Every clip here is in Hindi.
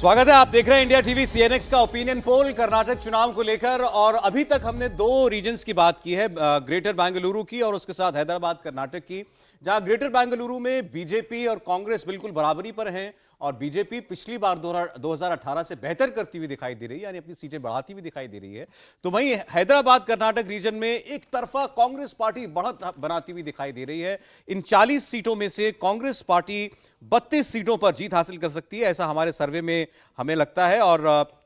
स्वागत है, आप देख रहे हैं इंडिया टीवी सीएनएक्स का ओपिनियन पोल कर्नाटक चुनाव को लेकर। और अभी तक हमने दो रीजन्स की बात की है, ग्रेटर बेंगलुरु की और उसके साथ हैदराबाद कर्नाटक की, जहां ग्रेटर बेंगलुरु में बीजेपी और कांग्रेस बिल्कुल बराबरी पर हैं और बीजेपी पिछली बार 2018 से बेहतर करती हुई दिखाई दे रही है, यानी अपनी सीटें बढ़ाती हुई दिखाई दे रही है। तो वहीं हैदराबाद कर्नाटक रीजन में एक तरफा कांग्रेस पार्टी बढ़त बनाती हुई दिखाई दे रही है। इन 40 सीटों में से कांग्रेस पार्टी 32 सीटों पर जीत हासिल कर सकती है, ऐसा हमारे सर्वे में हमें लगता है। और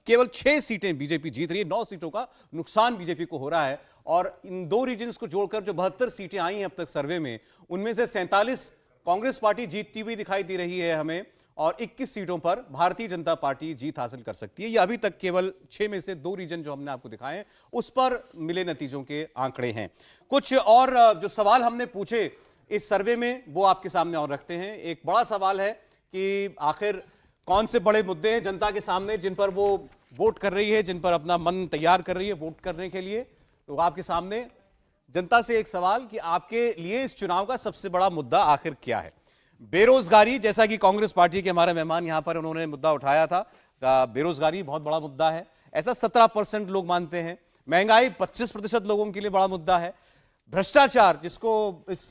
केवल 6 सीटें बीजेपी जीत रही है, 9 सीटों का नुकसान बीजेपी को हो रहा है। और इन दो रीजन्स को जोड़कर जो 72 सीटें आई हैं अब तक सर्वे में, उनमें से 47 कांग्रेस पार्टी जीतती हुई दिखाई दे रही है हमें, और 21 सीटों पर भारतीय जनता पार्टी जीत हासिल कर सकती है। ये अभी तक केवल 6 में से 2 रीजन जो हमने आपको दिखाए उस पर मिले नतीजों के आंकड़े हैं। कुछ और जो सवाल हमने पूछे इस सर्वे में वो आपके सामने और रखते हैं। एक बड़ा सवाल है कि आखिर कौन से बड़े मुद्दे हैं जनता के सामने जिन पर वो वोट कर रही है, जिन पर अपना मन तैयार कर रही है वोट करने के लिए। तो आपके सामने जनता से एक सवाल कि आपके लिए इस चुनाव का सबसे बड़ा मुद्दा आखिर क्या है। बेरोजगारी, जैसा कि कांग्रेस पार्टी के हमारे मेहमान यहां पर उन्होंने मुद्दा उठाया था, बेरोजगारी बहुत बड़ा मुद्दा है, ऐसा 17% लोग मानते हैं। महंगाई 25% लोगों के लिए बड़ा मुद्दा है। भ्रष्टाचार, जिसको इस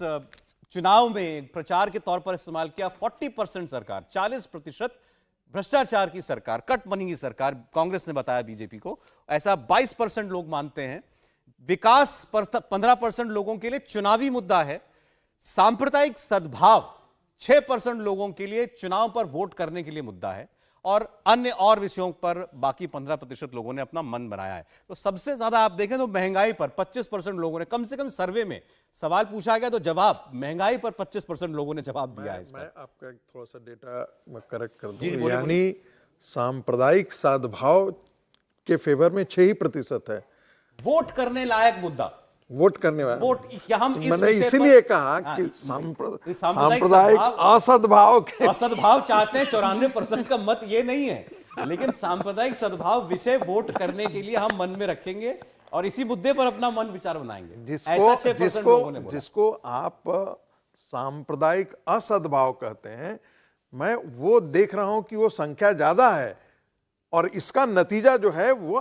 चुनाव में प्रचार के तौर पर इस्तेमाल किया, 40% सरकार, 40% भ्रष्टाचार की सरकार, कट मनी की सरकार कांग्रेस ने बताया बीजेपी को, ऐसा 22% लोग मानते हैं। विकास पर 15% लोगों के लिए चुनावी मुद्दा है। सांप्रदायिक सद्भाव 6% लोगों के लिए चुनाव पर वोट करने के लिए मुद्दा है। और अन्य और विषयों पर बाकी 15% लोगों ने अपना मन बनाया है। तो सबसे ज्यादा आप देखें तो महंगाई पर 25% लोगों ने, कम से कम सर्वे में सवाल पूछा गया तो जवाब महंगाई पर 25% लोगों ने जवाब दिया है। मैं आपका थोड़ा सा डेटा करेक्ट कर दूं, यानी सांप्रदायिक सद्भाव के फेवर में 6% है वोट करने लायक मुद्दा, वोट करने वाला वोट। हम मैंने इसीलिए कहा कि सांप्रदायिक असद्भाव चाहते हैं 94% का मत ये नहीं है, लेकिन सांप्रदायिक सद्भाव विषय वोट करने के लिए हम मन में रखेंगे और इसी मुद्दे पर अपना मन विचार बनाएंगे। जिसको आप सांप्रदायिक असद्भाव कहते हैं, मैं वो देख रहा हूं कि वो संख्या ज्यादा है और इसका नतीजा जो है वो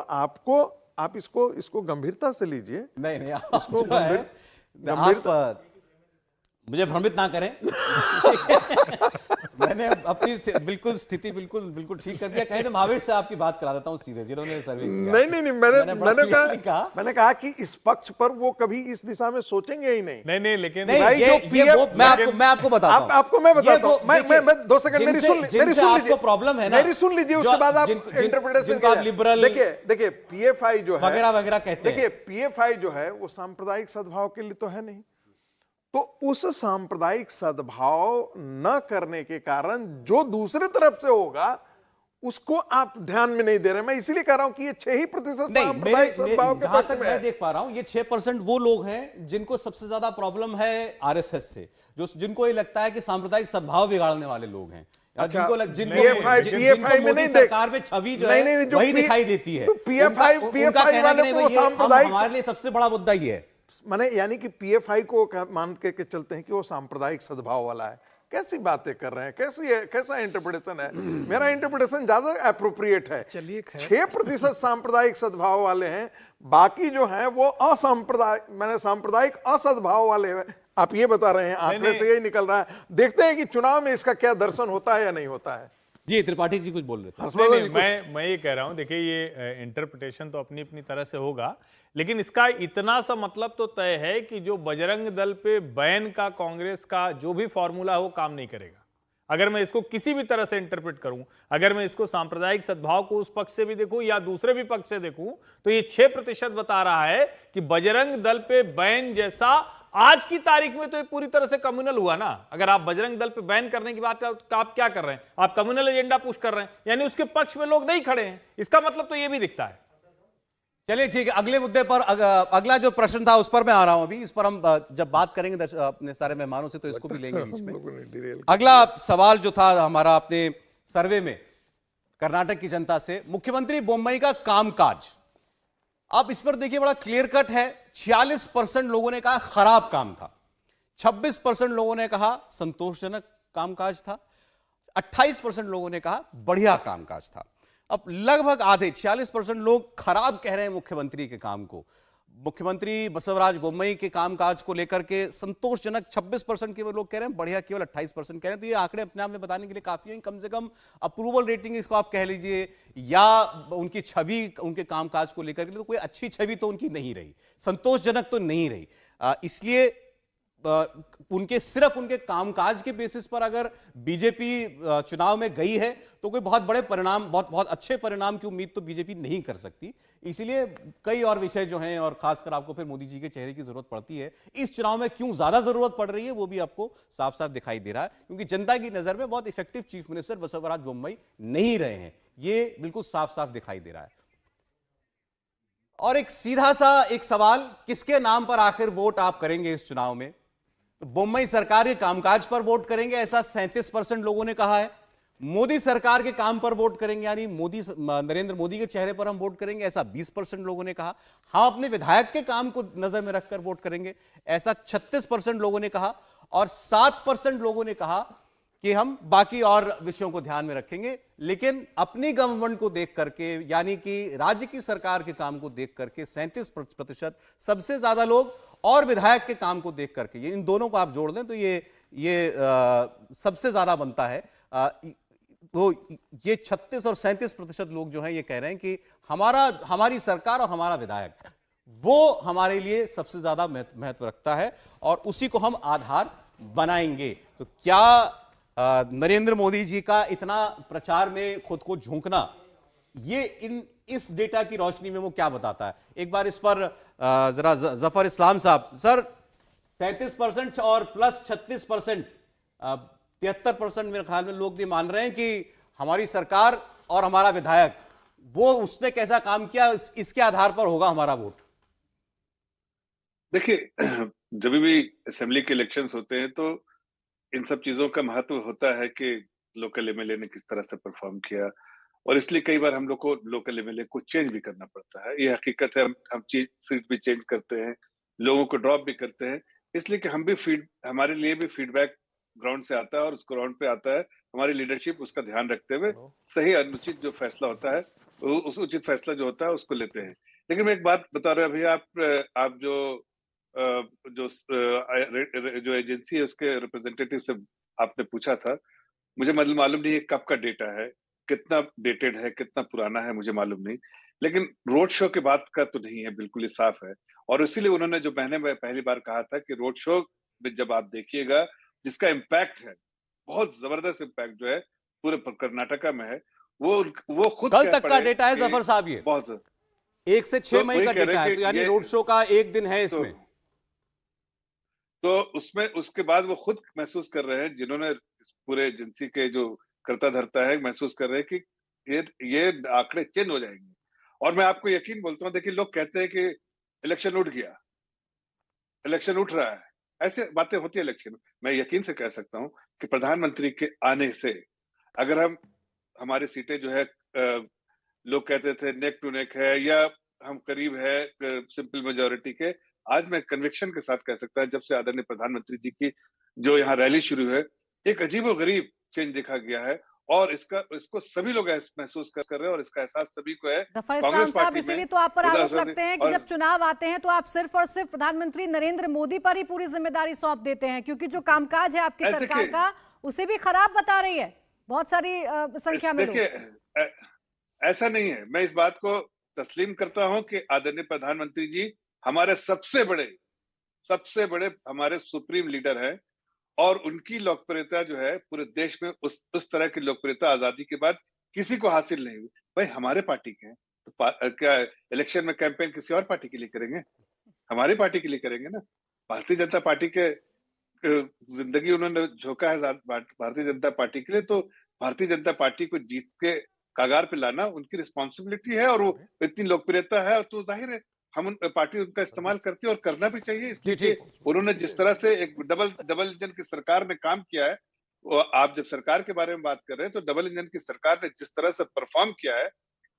आप इसको गंभीरता से लीजिए। नहीं इसको गंभीरता, मुझे भ्रमित ना करें। मैंने अपनी बिल्कुल स्थिति बिल्कुल ठीक कर दिया। कहीं तो महावीर से आपकी बात करा देता हूं सीधे, जिन्होंने सर्वे किया। नहीं, मैंने कहा कि इस पक्ष पर वो कभी इस दिशा में सोचेंगे ही नहीं, लेकिन मैं आपको बताता हूं, आपको मैं बताता हूं। मैं 2 सेकंड मेरी सुन लीजिए, प्रॉब्लम है ना, मेरी सुन लीजिए, उसके बाद आप इंटरप्रिटेशन लिबरल, देखिए पीएफआई जो है वगैरह कहते हैं, देखिए पीएफआई जो है वो सांप्रदायिक सद्भाव के लिए तो है नहीं। तो उस सांप्रदायिक सद्भाव न करने के कारण जो दूसरे तरफ से होगा उसको आप ध्यान में नहीं दे रहे। मैं इसीलिए कह रहा हूं कि ये 6% सांप्रदायिक सद्भाव के पक्ष में है। मैं देख पा रहा हूं ये 6% वो लोग हैं जिनको सबसे ज्यादा प्रॉब्लम है आरएसएस से, जिनको ये लगता है कि सांप्रदायिक सद्भाव बिगाड़ने वाले लोग हैं। जिनको पीएफआई में नहीं, सरकार में छवि जो है वही दिखाई देती है। तो पीएफआई वाले को सांप्रदायिक, हमारे लिए सबसे बड़ा मुद्दा ये है। माने यानी कि पीएफआई को मान के चलते हैं कि वो सांप्रदायिक सद्भाव वाला है। कैसी बातें कर रहे हैं, कैसा इंटरप्रिटेशन है? मेरा इंटरप्रिटेशन ज्यादा एप्रोप्रिएट है। चलिए 6% सांप्रदायिक सद्भाव वाले हैं, बाकी जो हैं वो सांप्रदायिक असद्भाव वाले हैं। आप ये बता रहे हैं, आंकड़े से यही निकल रहा है। देखते हैं कि चुनाव में इसका क्या दर्शन होता है या नहीं होता है। जी त्रिपाठी जी कुछ बोल रहे थे। मैं ये कह रहा हूं, देखिए ये इंटरप्रिटेशन तो अपनी अपनी तरह से होगा, लेकिन इसका इतना सा मतलब तो तय है कि जो बजरंग दल पे बैन का कांग्रेस का जो भी फॉर्मूला हो काम नहीं करेगा। अगर मैं इसको किसी भी तरह से इंटरप्रेट करूं, अगर मैं इसको सांप्रदायिक सद्भाव को उस पक्ष से भी देखूं या दूसरे भी पक्ष से देखूं, तो ये 6% बता रहा है कि बजरंग दल पे बैन जैसा आज की तारीख में तो ये पूरी तरह से कम्युनल हुआ ना। अगर आप बजरंग दल पे बैन करने की बात तो आप क्या कर रहे हैं? आप कम्युनल एजेंडा पुश कर रहे हैं, यानी उसके पक्ष में लोग नहीं खड़े हैं। इसका मतलब तो ये भी दिखता है। चलिए ठीक है, अगले मुद्दे पर अगला जो प्रश्न था उस पर मैं आ रहा हूं अभी। इस पर हम जब बात करेंगे अपने सारे मेहमानों से तो इसको भी लेंगे बीच में। अगला सवाल जो था हमारा अपने सर्वे में कर्नाटक की जनता से, मुख्यमंत्री बोम्मई का कामकाज। आप इस पर देखिए, बड़ा क्लियर कट है। 46% लोगों ने कहा खराब काम था, 26% लोगों ने कहा संतोषजनक कामकाज था, 28% लोगों ने कहा बढ़िया कामकाज था। अब लगभग आधे 46% लोग खराब कह रहे हैं मुख्यमंत्री के काम को। मुख्यमंत्री बसवराज बोम्मई के कामकाज को लेकर के संतोषजनक 26% केवल लोग कह रहे हैं, बढ़िया केवल 28% कह रहे हैं। तो ये आंकड़े अपने आप में बताने के लिए काफी है। कम से कम अप्रूवल रेटिंग इसको आप कह लीजिए, या उनकी छवि, उनके कामकाज को लेकर के तो कोई अच्छी छवि तो उनकी नहीं रही, संतोषजनक तो नहीं रही। इसलिए उनके सिर्फ उनके कामकाज के बेसिस पर अगर बीजेपी चुनाव में गई है तो कोई बहुत बड़े परिणाम, बहुत अच्छे परिणाम की उम्मीद तो बीजेपी नहीं कर सकती। इसीलिए कई और विषय जो हैं, और खासकर आपको फिर मोदी जी के चेहरे की जरूरत पड़ती है। इस चुनाव में क्यों ज्यादा जरूरत पड़ रही है वो भी आपको साफ साफ दिखाई दे रहा है, क्योंकि जनता की नजर में बहुत effective chief minister Basavaraj Bommai नहीं रहे हैं, ये बिल्कुल साफ साफ दिखाई दे रहा है। और एक सीधा सा एक सवाल, किसके नाम पर आखिर वोट आप करेंगे इस चुनाव में? तो बोम्मई सरकार के कामकाज पर वोट करेंगे, ऐसा 37% लोगों ने कहा है। मोदी सरकार के काम पर वोट करेंगे, यानी नरेंद्र मोदी के चेहरे पर हम वोट करेंगे, ऐसा 20% लोगों ने कहा। हम अपने विधायक के काम को नजर में रखकर वोट करेंगे, ऐसा 36% लोगों ने कहा। और 7% लोगों ने कहा कि हम बाकी और विषयों को ध्यान में रखेंगे, लेकिन अपनी गवर्नमेंट को देख करके, यानी कि राज्य की सरकार के काम को देख करके 37% सबसे ज्यादा लोग, और विधायक के काम को देख करके, इन दोनों को आप जोड़ दें तो ये सबसे ज्यादा बनता है। तो ये 36 और 37% लोग जो हैं ये कह रहे हैं कि हमारी सरकार और हमारा विधायक वो हमारे लिए सबसे ज्यादा महत्व रखता है और उसी को हम आधार बनाएंगे। तो क्या नरेंद्र मोदी जी का इतना प्रचार में खुद को झोंकना, ये इस डेटा की रोशनी में वो क्या बताता है? एक बार इस पर जरा जफर इस्लाम साहब। सर, 37% और प्लस 36%, 73% मेरे ख्याल में लोग भी मान रहे हैं कि हमारी सरकार और हमारा विधायक, वो उसने कैसा काम किया, इसके आधार पर होगा हमारा वोट। देखिए, जब भी असेंबली के इलेक्शंस होते हैं तो इन सब चीजों का महत्व होता है कि लोकल एमएलए ने किस तरह से परफॉर्म किया, और इसलिए कई बार हम लोग को लोकल एमएलए को चेंज भी करना पड़ता है। ये हकीकत है, हम सीट भी चेंज करते हैं, लोगों को ड्रॉप भी करते हैं, इसलिए कि हम भी हमारे लिए भी फीडबैक ग्राउंड से आता है, और उस ग्राउंड पे आता है हमारी लीडरशिप, उसका ध्यान रखते हुए सही अनुचित जो फैसला होता है, उस उचित फैसला जो होता है उसको लेते हैं। लेकिन मैं एक बात बता रहा हूँ, भैया आप जो एजेंसी है उसके रिप्रेजेंटेटिव से आपने पूछा था, मुझे मतलब मालूम नहीं है कब का डेटा है, कितना डेटेड है, कितना पुराना है, मुझे मालूम नहीं। लेकिन रोड शो के बात का तो नहीं है, बिल्कुल ही साफ है। और इसीलिए उन्होंने जो मैंने पहली बार कहा था कि रोड शो में जब आप देखिएगा जिसका इम्पैक्ट है, बहुत जबरदस्त इम्पैक्ट जो है पूरे कर्नाटका में है, वो खुद कल तक का डेटा है जफर साहब, ये बहुत 1 से 6 मई का डेटा है, तो यानी रोड शो का एक दिन है इसमें। तो उसमें उसके बाद वो खुद महसूस कर रहे हैं, जिन्होंने पूरे एजेंसी के जो करता धरता है, महसूस कर रहे हैं कि ये आंकड़े चेंज हो जाएंगे। और मैं आपको यकीन बोलता हूँ, देखिए लोग कहते हैं कि इलेक्शन उठ गया, इलेक्शन उठ रहा है, ऐसे बातें होती है इलेक्शन। मैं यकीन से कह सकता हूँ कि प्रधानमंत्री के आने से अगर हमारी सीटें जो है, लोग कहते थे नेक टू नेक है या हम करीब है सिंपल मेजोरिटी के, आज मैं कन्विक्शन के साथ कह सकता हूं, जब से आदरणीय प्रधानमंत्री जी की जो यहाँ रैली शुरू है, एक अजीबोगरीब चेंज देखा गया है, और इसको सभी लोग महसूस कर रहे हैं, और इसका एहसास सभी को है। जफर इस्लाम साहब, इसीलिए तो आप पर आरोप लगते हैं कि जब चुनाव आते हैं तो आप सिर्फ और सिर्फ प्रधानमंत्री नरेंद्र मोदी पर ही पूरी जिम्मेदारी सौंप देते हैं, क्योंकि जो कामकाज है आपकी सरकार का उसे भी खराब बता रही है बहुत सारी संख्या में। देखिए, ऐसा नहीं है, मैं इस बात को तस्लीम करता हूं कि आदरणीय प्रधानमंत्री जी हमारे सबसे बड़े हमारे सुप्रीम लीडर हैं, और उनकी लोकप्रियता जो है पूरे देश में उस तरह की लोकप्रियता आजादी के बाद किसी को हासिल नहीं हुई। भाई हमारे पार्टी के हैं, तो क्या इलेक्शन में कैंपेन किसी और पार्टी के लिए करेंगे? हमारी पार्टी के लिए करेंगे ना। भारतीय जनता पार्टी के जिंदगी उन्होंने झोंका है भारतीय जनता पार्टी के लिए, तो भारतीय जनता पार्टी को जीत के कागार पे लाना उनकी रिस्पॉन्सिबिलिटी है, और वो इतनी लोकप्रियता है, तो जाहिर है हम पार्टी उनका इस्तेमाल करती है और करना भी चाहिए। इसलिए उन्होंने जिस तरह से एक डबल इंजन की सरकार में काम किया है, आप जब सरकार के बारे में बात कर रहे हैं तो डबल इंजन की सरकार ने जिस तरह से परफॉर्म किया है,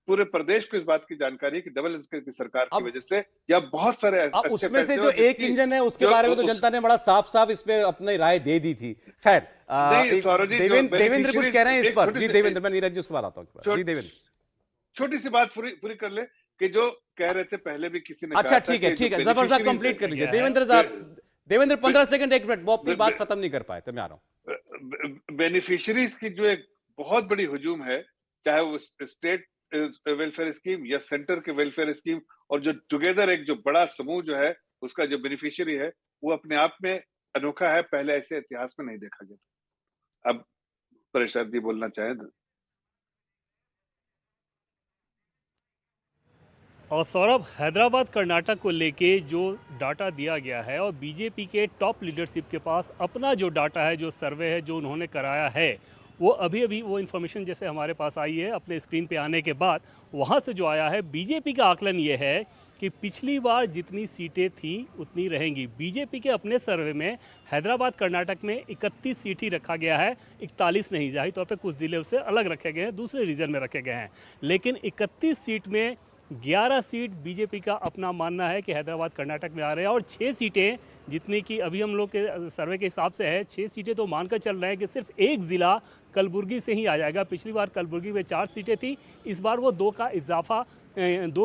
पूरे प्रदेश को इस बात की जानकारी है कि डबल इंजन की सरकार की वजह से या बहुत सारे उसमें से जो एक इंजन है उसके बारे में तो जनता ने बड़ा साफ साफ इस पे अपनी राय दे दी थी। खैर, देवेंद्र कुछ कह रहे हैं इस पर। जी देवेंद्र, मैं नीरज जी उसको बताता हूँ। जी देवेंद्र। छोटी सी बात पूरी पूरी कर ले कि जो कह रहे थे पहले भी किसी ने अच्छा कहा था ठीक है, कि ठीक जो है, जफर साहब beneficiaries कंप्लीट कर हैं, लीजिए। देवेंद्र 15 सेकंड, 1 मिनट, वो अपनी बात खत्म नहीं कर पाए थे, मैं आ रहा हूं। बेनिफिशियरीज की जो एक बहुत बड़ी हुजूम है, चाहे वो स्टेट वेलफेयर स्कीम या सेंटर के वेलफेयर स्कीम, और जो टुगेदर एक जो बड़ा समूह जो है उसका जो बेनिफिशियरी है, वो अपने आप में अनोखा है, पहले ऐसे इतिहास में नहीं देखा गया। अब परेश जी बोलना चाहें तो। और सौरभ, हैदराबाद कर्नाटक को लेके जो डाटा दिया गया है और बीजेपी के टॉप लीडरशिप के पास अपना जो डाटा है, जो सर्वे है, जो उन्होंने कराया है, वो अभी वो इन्फॉर्मेशन जैसे हमारे पास आई है अपने स्क्रीन पे आने के बाद, वहाँ से जो आया है, बीजेपी का आकलन ये है कि पिछली बार जितनी सीटें थी उतनी रहेंगी। बीजेपी के अपने सर्वे में हैदराबाद कर्नाटक में 31 सीट ही रखा गया है, 41 नहीं, जाहिर तौर पे कुछ जिले उससे अलग रखे गए हैं, दूसरे रीजन में रखे गए हैं, लेकिन 31 सीट में 11 सीट बीजेपी का अपना मानना है कि हैदराबाद कर्नाटक में आ रहे हैं, और 6 सीटें जितनी कि अभी हम लोग के सर्वे के हिसाब से है, 6 सीटें तो मानकर चल रहे हैं कि सिर्फ एक ज़िला कलबुर्गी से ही आ जाएगा। पिछली बार कलबुर्गी में 4 सीटें थी, इस बार वो 2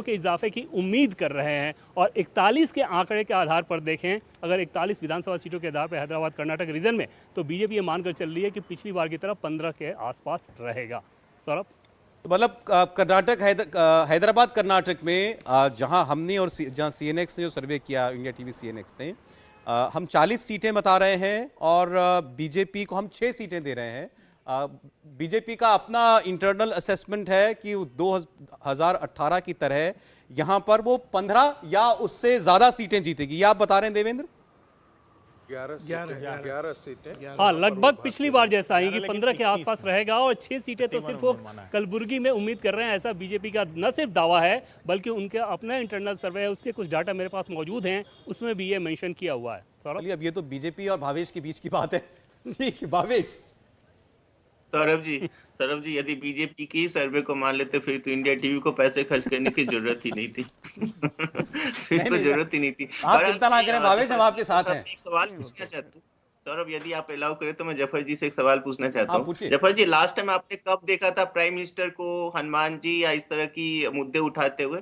के इजाफे की उम्मीद कर रहे हैं। और 41 के आंकड़े के आधार पर देखें, अगर 41 विधानसभा सीटों के आधार पर हैदराबाद कर्नाटक रीजन में, तो बीजेपी ये मानकर चल रही है कि पिछली बार की तरह 15 के आसपास रहेगा। सौरभ, तो मतलब हैदराबाद कर्नाटक में जहां हमने और जहां सीएनएक्स ने जो सर्वे किया, इंडिया टीवी सीएनएक्स ने, हम 40 सीटें बता रहे हैं और बीजेपी को हम 6 सीटें दे रहे हैं। बीजेपी का अपना इंटरनल असेसमेंट है कि 2018 की तरह यहां पर वो 15 या उससे ज्यादा सीटें जीतेगी। ये आप बता रहे हैं देवेंद्र? 11 सीटें, हाँ, लगभग पिछली बार जैसा ही कि 15 के आसपास रहेगा, और 6 सीटें तो सिर्फ वो कलबुर्गी में उम्मीद कर रहे हैं। ऐसा बीजेपी का न सिर्फ दावा है, बल्कि उनके अपना इंटरनल सर्वे है, उसके कुछ डाटा मेरे पास मौजूद हैं, उसमें भी ये मेंशन किया हुआ है। चलिए, अब ये तो बीजेपी और भावेश के बीच की बात है। ठीक है भावेश। सौरभ जी, यदि बीजेपी की सर्वे को मान लेते फिर तो इंडिया टीवी को पैसे खर्च करने की जरूरत ही नहीं थी। फिर तो जरूरत ही नहीं थी। आप चिंता ना करें भावेश, हम आपके साथ हैं। एक सवाल पूछना चाहता हूँ सौरभ, यदि आप अलाउ करें तो मैं जफर जी से एक सवाल पूछना चाहता हूँ। जफर जी, लास्ट टाइम आपने कब देखा था प्राइम मिनिस्टर को हनुमान जी या इस तरह की मुद्दे उठाते हुए?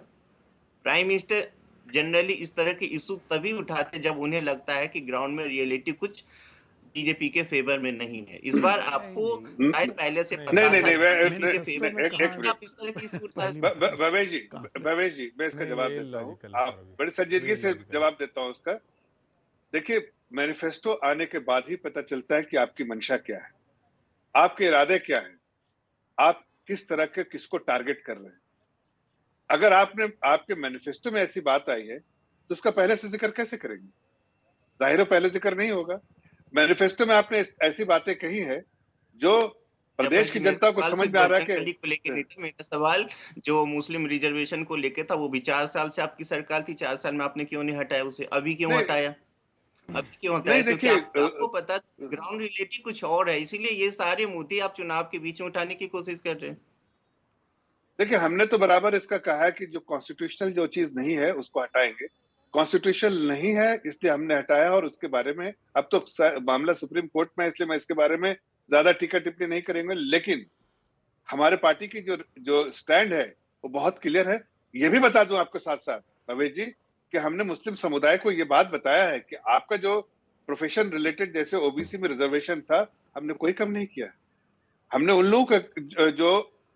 प्राइम मिनिस्टर जनरली इस तरह के इशू तभी उठाते जब उन्हें लगता है कि ग्राउंड में रियलिटी कुछ बीजेपी के फेवर में नहीं है। इस बार आपको शायद पहले से पता नहीं, भवेश जी, मैं इसका जवाब देता हूँ, आप बड़ी संजीदगी से जवाब देता हूँ उसका। देखिए, मैनिफेस्टो आने के बाद ही पता चलता है कि आपकी मंशा क्या है, आपके इरादे क्या है, आप किस तरह के किसको टारगेट कर रहे हैं। अगर आपके मैनिफेस्टो में ऐसी बात आई है तो उसका पहले से जिक्र कैसे करेंगे? जाहिर है पहले जिक्र नहीं होगा। मैनिफेस्टो में आपने ऐसी बातें कही है जो प्रदेश की जनता को समझ में आ रहा है कि मेरा सवाल जो मुस्लिम रिजर्वेशन को लेके था, वो भी 4 साल से आपकी सरकार थी, 4 साल में आपने क्यों नहीं हटाया उसे? अभी क्यों हटाया? क्योंकि आपको पता ग्राउंड रियलिटी कुछ और है, इसीलिए ये सारे मुद्दे आप चुनाव के बीच में उठाने की कोशिश कर रहे हैं। देखिए, हमने तो बराबर इसका कहा है कि जो कॉन्स्टिट्यूशनल जो चीज नहीं है उसको हटाएंगे। कॉन्स्टिट्यूशनल नहीं है इसलिए हमने हटाया, और उसके बारे में अब तो मामला सुप्रीम कोर्ट में है, इसलिए मैं इसके बारे में ज्यादा टीका टिप्पणी नहीं करेंगे। लेकिन हमारे पार्टी की जो स्टैंड है वो बहुत क्लियर है। ये भी बता दूं आपको साथ साथ भवेश जी कि हमने मुस्लिम समुदाय को ये बात बताया है कि आपका जो प्रोफेशन रिलेटेड जैसे ओबीसी में रिजर्वेशन था, हमने कोई कम नहीं किया। हमने उन लोगों का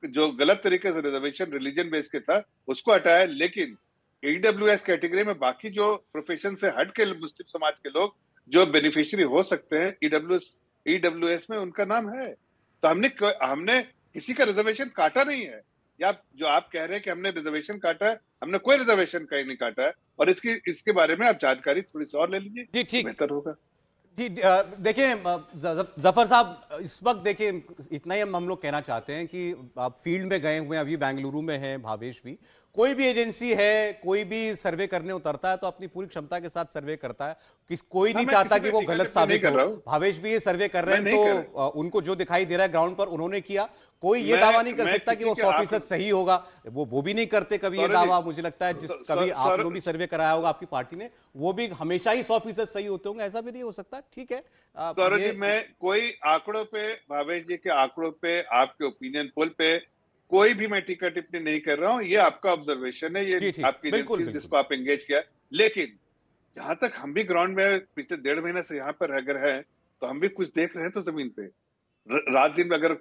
जो गलत तरीके से रिजर्वेशन रिलीजन बेस के था उसको हटाया, लेकिन ईडब्ल्यूएस कैटेगरी में बाकी जो प्रोफेशन से हट के मुस्लिम समाज के लोग जो बेनिफिशियरी हो सकते हैं ईडब्ल्यूएस में उनका नाम है। तो हमने किसी का रिजर्वेशन काटा नहीं है, या जो आप कह रहे हैं कि हमने रिजर्वेशन काटा है, हमने कोई रिजर्वेशन कहीं नहीं काटा है। और इसके बारे में आप जानकारी थोड़ी सी और ले लीजिए, ठीक बेहतर होगा। जी, देखिए जफर साहब, इस वक्त देखिए इतना ही हम लोग कहना चाहते हैं कि आप फील्ड में गए हुए हैं, अभी बेंगलुरु में हैं भावेश भी। कोई भी एजेंसी है, कोई भी सर्वे करने उतरता है तो अपनी पूरी क्षमता के साथ सर्वे करता है, कोई नहीं चाहता कि वो गलत साबित हो। भावेश भी ये सर्वे कर रहे हैं तो उनको जो दिखाई दे रहा है ग्राउंड पर उन्होंने किया। कोई ये दावा नहीं कर सकता कि वो 100% सही होगा, वो भी नहीं करते कभी ये दावा। मुझे लगता है कभी आप लोग भी सर्वे कराया होगा आपकी पार्टी ने, वो भी हमेशा ही 100% सही होते होंगे, ऐसा भी नहीं हो सकता। ठीक है, मैं कोई आंकड़ों पे, भावेश जी के आंकड़ों पे, आपके ओपिनियन पोल पे कोई भी मैं टीका टिप्पणी नहीं कर रहा हूं, ये आपका ऑब्जर्वेशन है, ये ठीक, आपकी बिल्कुल, एजेंसी जिसको आप एंगेज किया। लेकिन जहां तक हम भी ग्राउंड में पिछले 1.5 महीने से यहाँ पर अगर है, तो हम भी कुछ देख रहे हैं। तो जमीन पे रात दिन में अगर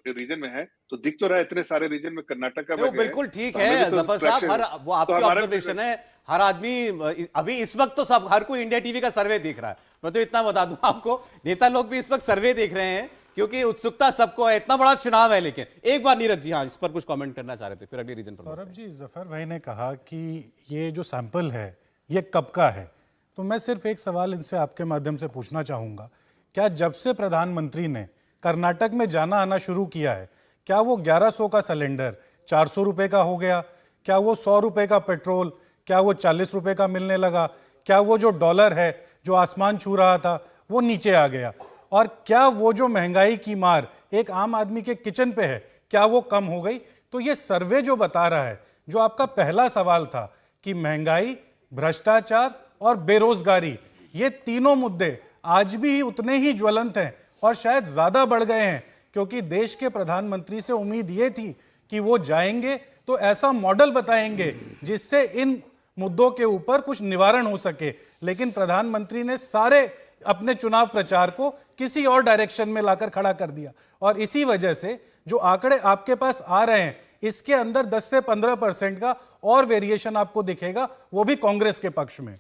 रीजन में है तो दिख तो रहा है, इतने सारे रीजन में कर्नाटक का बिल्कुल ठीक है जफर साहब, हर वो आपकी ऑब्जर्वेशन है। हर आदमी अभी इस वक्त तो सब हर कोई इंडिया टीवी का सर्वे देख रहा है। मैं तो इतना बता दूं आपको, नेता लोग भी इस वक्त सर्वे देख रहे हैं क्योंकि उत्सुकता सबको है, इतना बड़ा चुनाव है। लेकिन एक बार नीरज जी हाँ इस पर कुछ कमेंट करना चाह रहे थे, फिर अगले रीजन पर। सौरभ जी, जफर भाई ने कहा कि ये जो सैंपल है ये कब का है, तो मैं सिर्फ एक सवाल इनसे आपके माध्यम से पूछना चाहूँगा, क्या जब से प्रधानमंत्री ने कर्नाटक में जाना आना शुरू किया है, क्या वो 1100 का सिलेंडर 400 रुपये का हो गया? क्या वो 100 रुपये का पेट्रोल, क्या वो 40 रुपये का मिलने लगा? क्या वो जो डॉलर है जो आसमान छू रहा था वो नीचे आ गया? और क्या वो जो महंगाई की मार एक आम आदमी के किचन पे है, क्या वो कम हो गई? तो ये सर्वे जो बता रहा है, जो आपका पहला सवाल था कि महंगाई, भ्रष्टाचार और बेरोजगारी, ये तीनों मुद्दे आज भी उतने ही ज्वलंत हैं और शायद ज्यादा बढ़ गए हैं, क्योंकि देश के प्रधानमंत्री से उम्मीद ये थी कि वो जाएंगे तो ऐसा मॉडल बताएंगे जिससे इन मुद्दों के ऊपर कुछ निवारण हो सके। लेकिन प्रधानमंत्री ने सारे अपने चुनाव प्रचार को किसी और डायरेक्शन में लाकर खड़ा कर दिया, और इसी वजह से जो आंकड़े आपके पास आ रहे हैं इसके अंदर 10 से 15% का और वेरिएशन आपको दिखेगा, वो भी कांग्रेस के पक्ष में।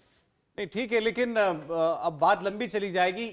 नहीं ठीक है, लेकिन अब बात लंबी चली जाएगी।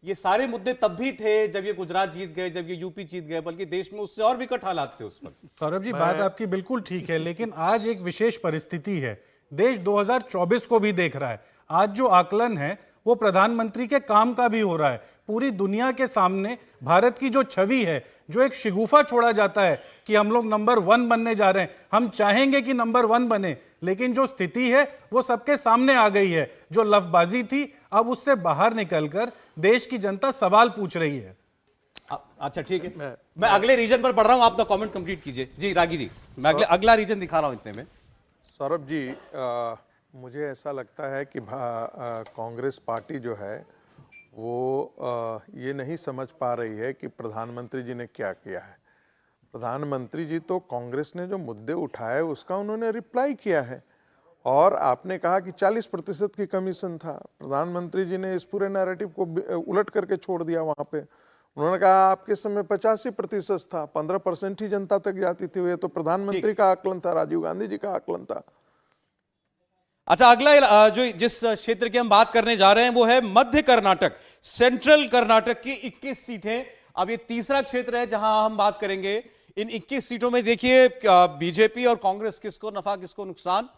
ये सारे मुद्दे तब भी थे जब ये गुजरात जीत गए, जब ये यूपी जीत गए, बल्कि देश में उससे और विकट हालात थे उस पर। सौरभ जी, बात आपकी बिल्कुल ठीक है, लेकिन आज एक विशेष परिस्थिति है, देश 2024 को भी देख रहा है। आज जो आकलन है वो प्रधानमंत्री के काम का भी हो रहा है। पूरी दुनिया के सामने भारत की जो छवि है, जो एक शिगुफा छोड़ा जाता है कि हम लोग नंबर 1 बनने जा रहे हैं, हम चाहेंगे कि नंबर 1 बने, लेकिन जो स्थिति है वो सबके सामने आ गई है। जो लफबाजी थी अब उससे बाहर निकलकर देश की जनता सवाल पूछ रही है। अच्छा ठीक है, मैं अगले रीजन पर बढ़ रहा हूं, आप अपना कमेंट कंप्लीट कीजिए। जी रागी जी, मैं अगला रीजन दिखा रहा हूं इतने में। सौरभ जी, मुझे ऐसा लगता है कि कांग्रेस पार्टी जो है वो ये नहीं समझ पा रही है कि प्रधानमंत्री जी ने क्या किया है। प्रधानमंत्री जी तो कांग्रेस ने जो मुद्दे उठाए उसका उन्होंने रिप्लाई किया है, और आपने कहा कि 40% की कमीशन था। प्रधानमंत्री जी ने इस पूरे नैरेटिव को उलट करके छोड़ दिया। वहाँ पे उन्होंने कहा आपके समय 85% था, 15% ही जनता तक जाती थी। ये तो प्रधानमंत्री का आकलन था, राजीव गांधी जी का आकलन था। अच्छा, अगला जो जिस क्षेत्र की हम बात करने जा रहे हैं वो है मध्य कर्नाटक, सेंट्रल कर्नाटक की 21 सीटें। अब ये तीसरा क्षेत्र है जहां हम बात करेंगे। इन 21 सीटों में देखिए बीजेपी और कांग्रेस किसको नफा किसको नुकसान।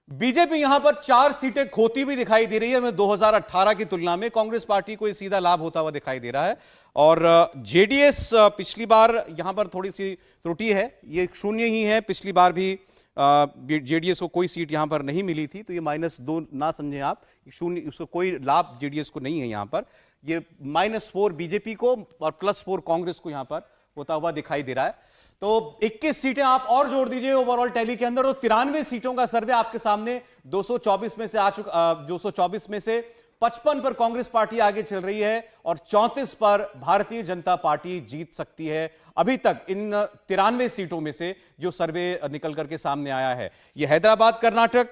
बीजेपी यहां पर 4 सीटें खोती हुई दिखाई दे रही है। 2018 की तुलना में कांग्रेस पार्टी को सीधा लाभ होता हुआ दिखाई दे रहा है, और जेडीएस पिछली बार यहां पर थोड़ी सी त्रुटि है, ये 0 ही है। पिछली बार भी जेडीएस को कोई सीट यहां पर नहीं मिली थी, तो ये -2 ना समझें आप, 0 उसको कोई लाभ जेडीएस को नहीं है। यहां पर ये -4 बीजेपी को और +4 कांग्रेस को यहां पर होता हुआ दिखाई दे रहा है। तो 21 सीटें आप और जोड़ दीजिए ओवरऑल टैली के अंदर, तो 93 सीटों का सर्वे आपके सामने। 224 में से 224 में से 55 पर कांग्रेस पार्टी आगे चल रही है और 34 पर भारतीय जनता पार्टी जीत सकती है अभी तक इन 93 सीटों में से, जो सर्वे निकल करके सामने आया है। यह हैदराबाद, कर्नाटक,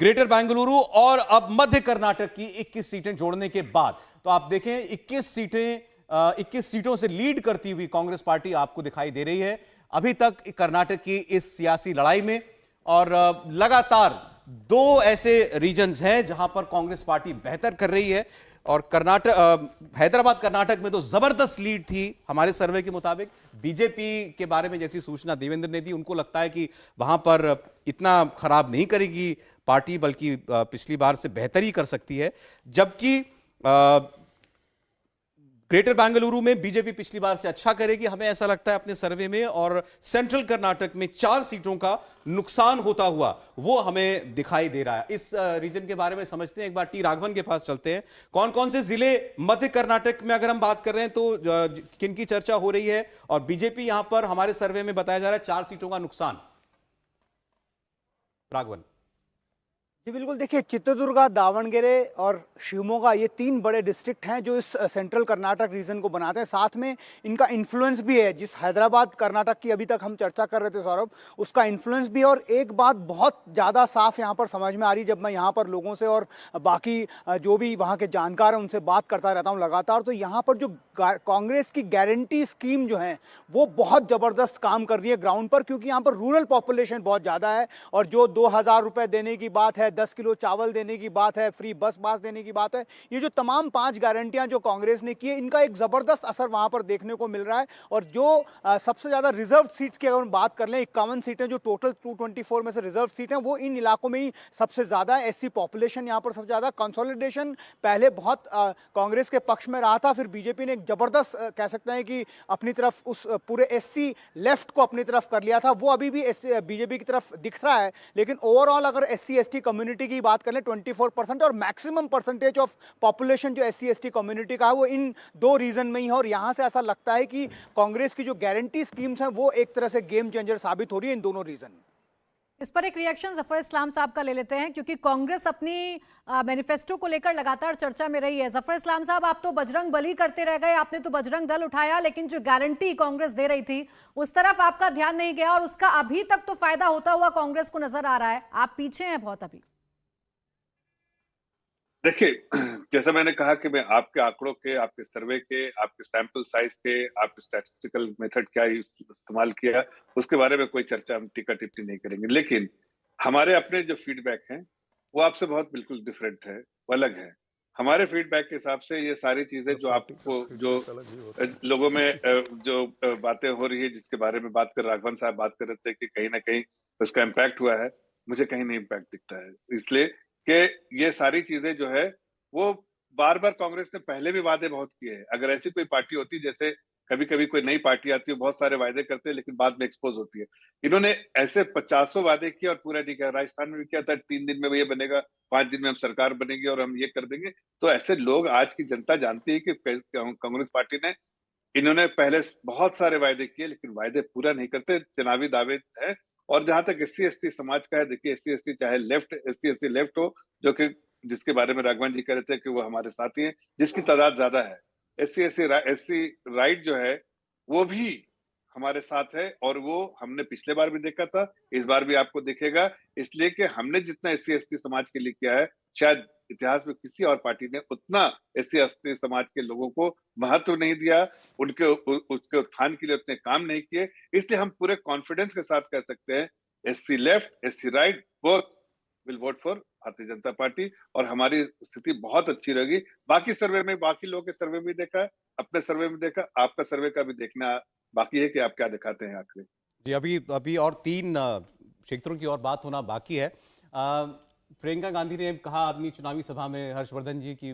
ग्रेटर बेंगलुरु और अब मध्य कर्नाटक की 21 सीटें जोड़ने के बाद, तो आप देखें 21 सीटों से लीड करती हुई कांग्रेस पार्टी आपको दिखाई दे रही है अभी तक कर्नाटक की इस सियासी लड़ाई में। और लगातार 2 ऐसे रीजन्स हैं जहां पर कांग्रेस पार्टी बेहतर कर रही है, और हैदराबाद कर्नाटक में तो जबरदस्त लीड थी हमारे सर्वे के मुताबिक। बीजेपी के बारे में जैसी सूचना देवेंद्र ने दी, उनको लगता है कि वहां पर इतना खराब नहीं करेगी पार्टी, बल्कि पिछली बार से बेहतर ही कर सकती है। जबकि ग्रेटर बेंगलुरु में बीजेपी पिछली बार से अच्छा करेगी, हमें ऐसा लगता है अपने सर्वे में। और सेंट्रल कर्नाटक में 4 सीटों का नुकसान होता हुआ वो हमें दिखाई दे रहा है। इस रीजन के बारे में समझते हैं, एक बार टी राघवन के पास चलते हैं। कौन कौन से जिले मध्य कर्नाटक में अगर हम बात कर रहे हैं तो किन की चर्चा हो रही है, और बीजेपी यहां पर हमारे सर्वे में बताया जा रहा है 4 सीटों का नुकसान। राघवन, जी बिल्कुल, देखिए चित्रदुर्गा, दावणगेरे और शिवमोगा ये 3 बड़े डिस्ट्रिक्ट हैं जो इस सेंट्रल कर्नाटक रीजन को बनाते हैं। साथ में इनका इन्फ्लुएंस भी है, जिस हैदराबाद कर्नाटक की अभी तक हम चर्चा कर रहे थे सौरभ, उसका इन्फ्लुएंस भी है। और एक बात बहुत ज़्यादा साफ यहाँ पर समझ में आ रही जब मैं यहाँ पर लोगों से और बाकी जो भी वहाँ के जानकार हैं उनसे बात करता रहता हूँ लगातार, तो यहाँ पर जो कांग्रेस की गारंटी स्कीम जो है वो बहुत ज़बरदस्त काम कर रही है ग्राउंड पर, क्योंकि यहाँ पर रूरल पॉपुलेशन बहुत ज़्यादा है। और जो 2000 रुपये देने की बात है, 10 किलो चावल देने की बात है, फ्री बस पास देने की बात है, ये जो तमाम 5 गारंटियां जो कांग्रेस ने की है, इनका एक जबरदस्त असर वहां पर देखने को मिल रहा है। और जो सबसे ज्यादा रिजर्व सीट्स की अगर हम बात कर लें, 51 सीटें जो टोटल 224 में से रिजर्व सीट हैं, वो इन इलाकों में ही सबसे ज्यादा है। एससी पॉपुलेशन यहाँ पर सबसे ज्यादा। कंसोलिडेशन पहले बहुत कांग्रेस के पक्ष में रहा था, फिर बीजेपी ने एक जबरदस्त कह सकते हैं कि अपनी तरफ उस पूरे एससी लेफ्ट को अपनी तरफ कर लिया था, वो अभी भी बीजेपी की तरफ दिख रहा है। लेकिन ओवरऑल अगर एससी एसटी कम्युनिटी की बात कर लें, 24% और मैक्सिमम परसेंटेज ऑफ पॉपुलेशन जो एससी एसटी कम्युनिटी का है वो इन 2 रीजन में ही है। और यहां से ऐसा लगता है कि कांग्रेस की जो गारंटी स्कीम्स हैं वो एक तरह से गेम चेंजर साबित हो रही है इन दोनों रीजन में। इस पर एक रिएक्शन जफर इस्लाम साहब का ले लेते हैं, क्योंकि कांग्रेस अपनी मैनिफेस्टो को लेकर लगातार चर्चा में रही है। जफर इस्लाम साहब, आप तो बजरंग बली करते रह गए, आपने तो बजरंग दल उठाया, लेकिन जो गारंटी कांग्रेस दे रही थी उस तरफ आपका ध्यान नहीं गया और उसका अभी तक तो फायदा होता हुआ कांग्रेस को नजर आ रहा है। आप पीछे हैं बहुत अभी। देखिए, जैसा मैंने कहा कि मैं आपके आंकड़ों के, आपके सर्वे के, आपके सैंपल साइज के, आपके स्टैटिस्टिकल मेथड क्या इस्तेमाल किया, उसके बारे में कोई चर्चा हम टीका टिप्पणी नहीं करेंगे। लेकिन हमारे अपने जो फीडबैक हैं वो आपसे बहुत बिल्कुल डिफरेंट है, वो अलग है। हमारे फीडबैक के हिसाब से ये सारी चीजें जो आपको, जो लोगों में जो बातें हो रही है, जिसके बारे में बात कर राघवन साहब बात कर रहे थे कि कहीं ना कहीं उसका इम्पैक्ट हुआ है, मुझे कहीं नहीं इम्पैक्ट दिखता है। इसलिए कि ये सारी चीजें जो है वो बार बार कांग्रेस ने पहले भी वादे बहुत किए हैं। अगर ऐसी कोई पार्टी होती, जैसे कभी कभी कोई नई पार्टी आती है, बहुत सारे वादे करते हैं लेकिन बाद में एक्सपोज होती है, इन्होंने ऐसे 50 वादे किए और पूरा नहीं किया। राजस्थान में भी किया था, 3 दिन में ये बनेगा, 5 दिन में हम सरकार बनेगी और हम ये कर देंगे। तो ऐसे लोग, आज की जनता जानती है कि कांग्रेस पार्टी ने, इन्होंने पहले बहुत सारे वायदे किए लेकिन वायदे पूरा नहीं करते, चुनावी दावे है। और जहां तक एससी एसटी समाज का है, देखिए एससी एसटी चाहे लेफ्ट, एससी एसटी लेफ्ट हो, जो कि जिसके बारे में राघवन जी कह रहे थे कि वो हमारे साथी हैं, जिसकी तादाद ज्यादा है, एससी राइट जो है वो भी हमारे साथ है। और वो हमने पिछले बार भी देखा था, इस बार भी आपको दिखेगा। इसलिए कि हमने जितना एससी एसटी समाज के लिए किया है, शायद इतिहास में किसी और पार्टी ने उतना एससी एसटी समाज के लोगों को महत्व नहीं दिया, उसके उत्थान के लिए उतने काम नहीं किए। इसलिए हम पूरे कॉन्फिडेंस के साथ कह सकते हैं, SC left, SC right, both will vote for Bharatiya Janata party, और हमारी स्थिति बहुत अच्छी रहेगी। बाकी सर्वे में, बाकी लोगों के सर्वे में देखा, अपने सर्वे में देखा, आपका सर्वे का भी देखना बाकी है कि आप क्या दिखाते हैं आखिर। जी, अभी और 3 क्षेत्रों की और बात होना बाकी है। प्रियंका गांधी ने कहा अपनी चुनावी सभा में, हर्षवर्धन जी की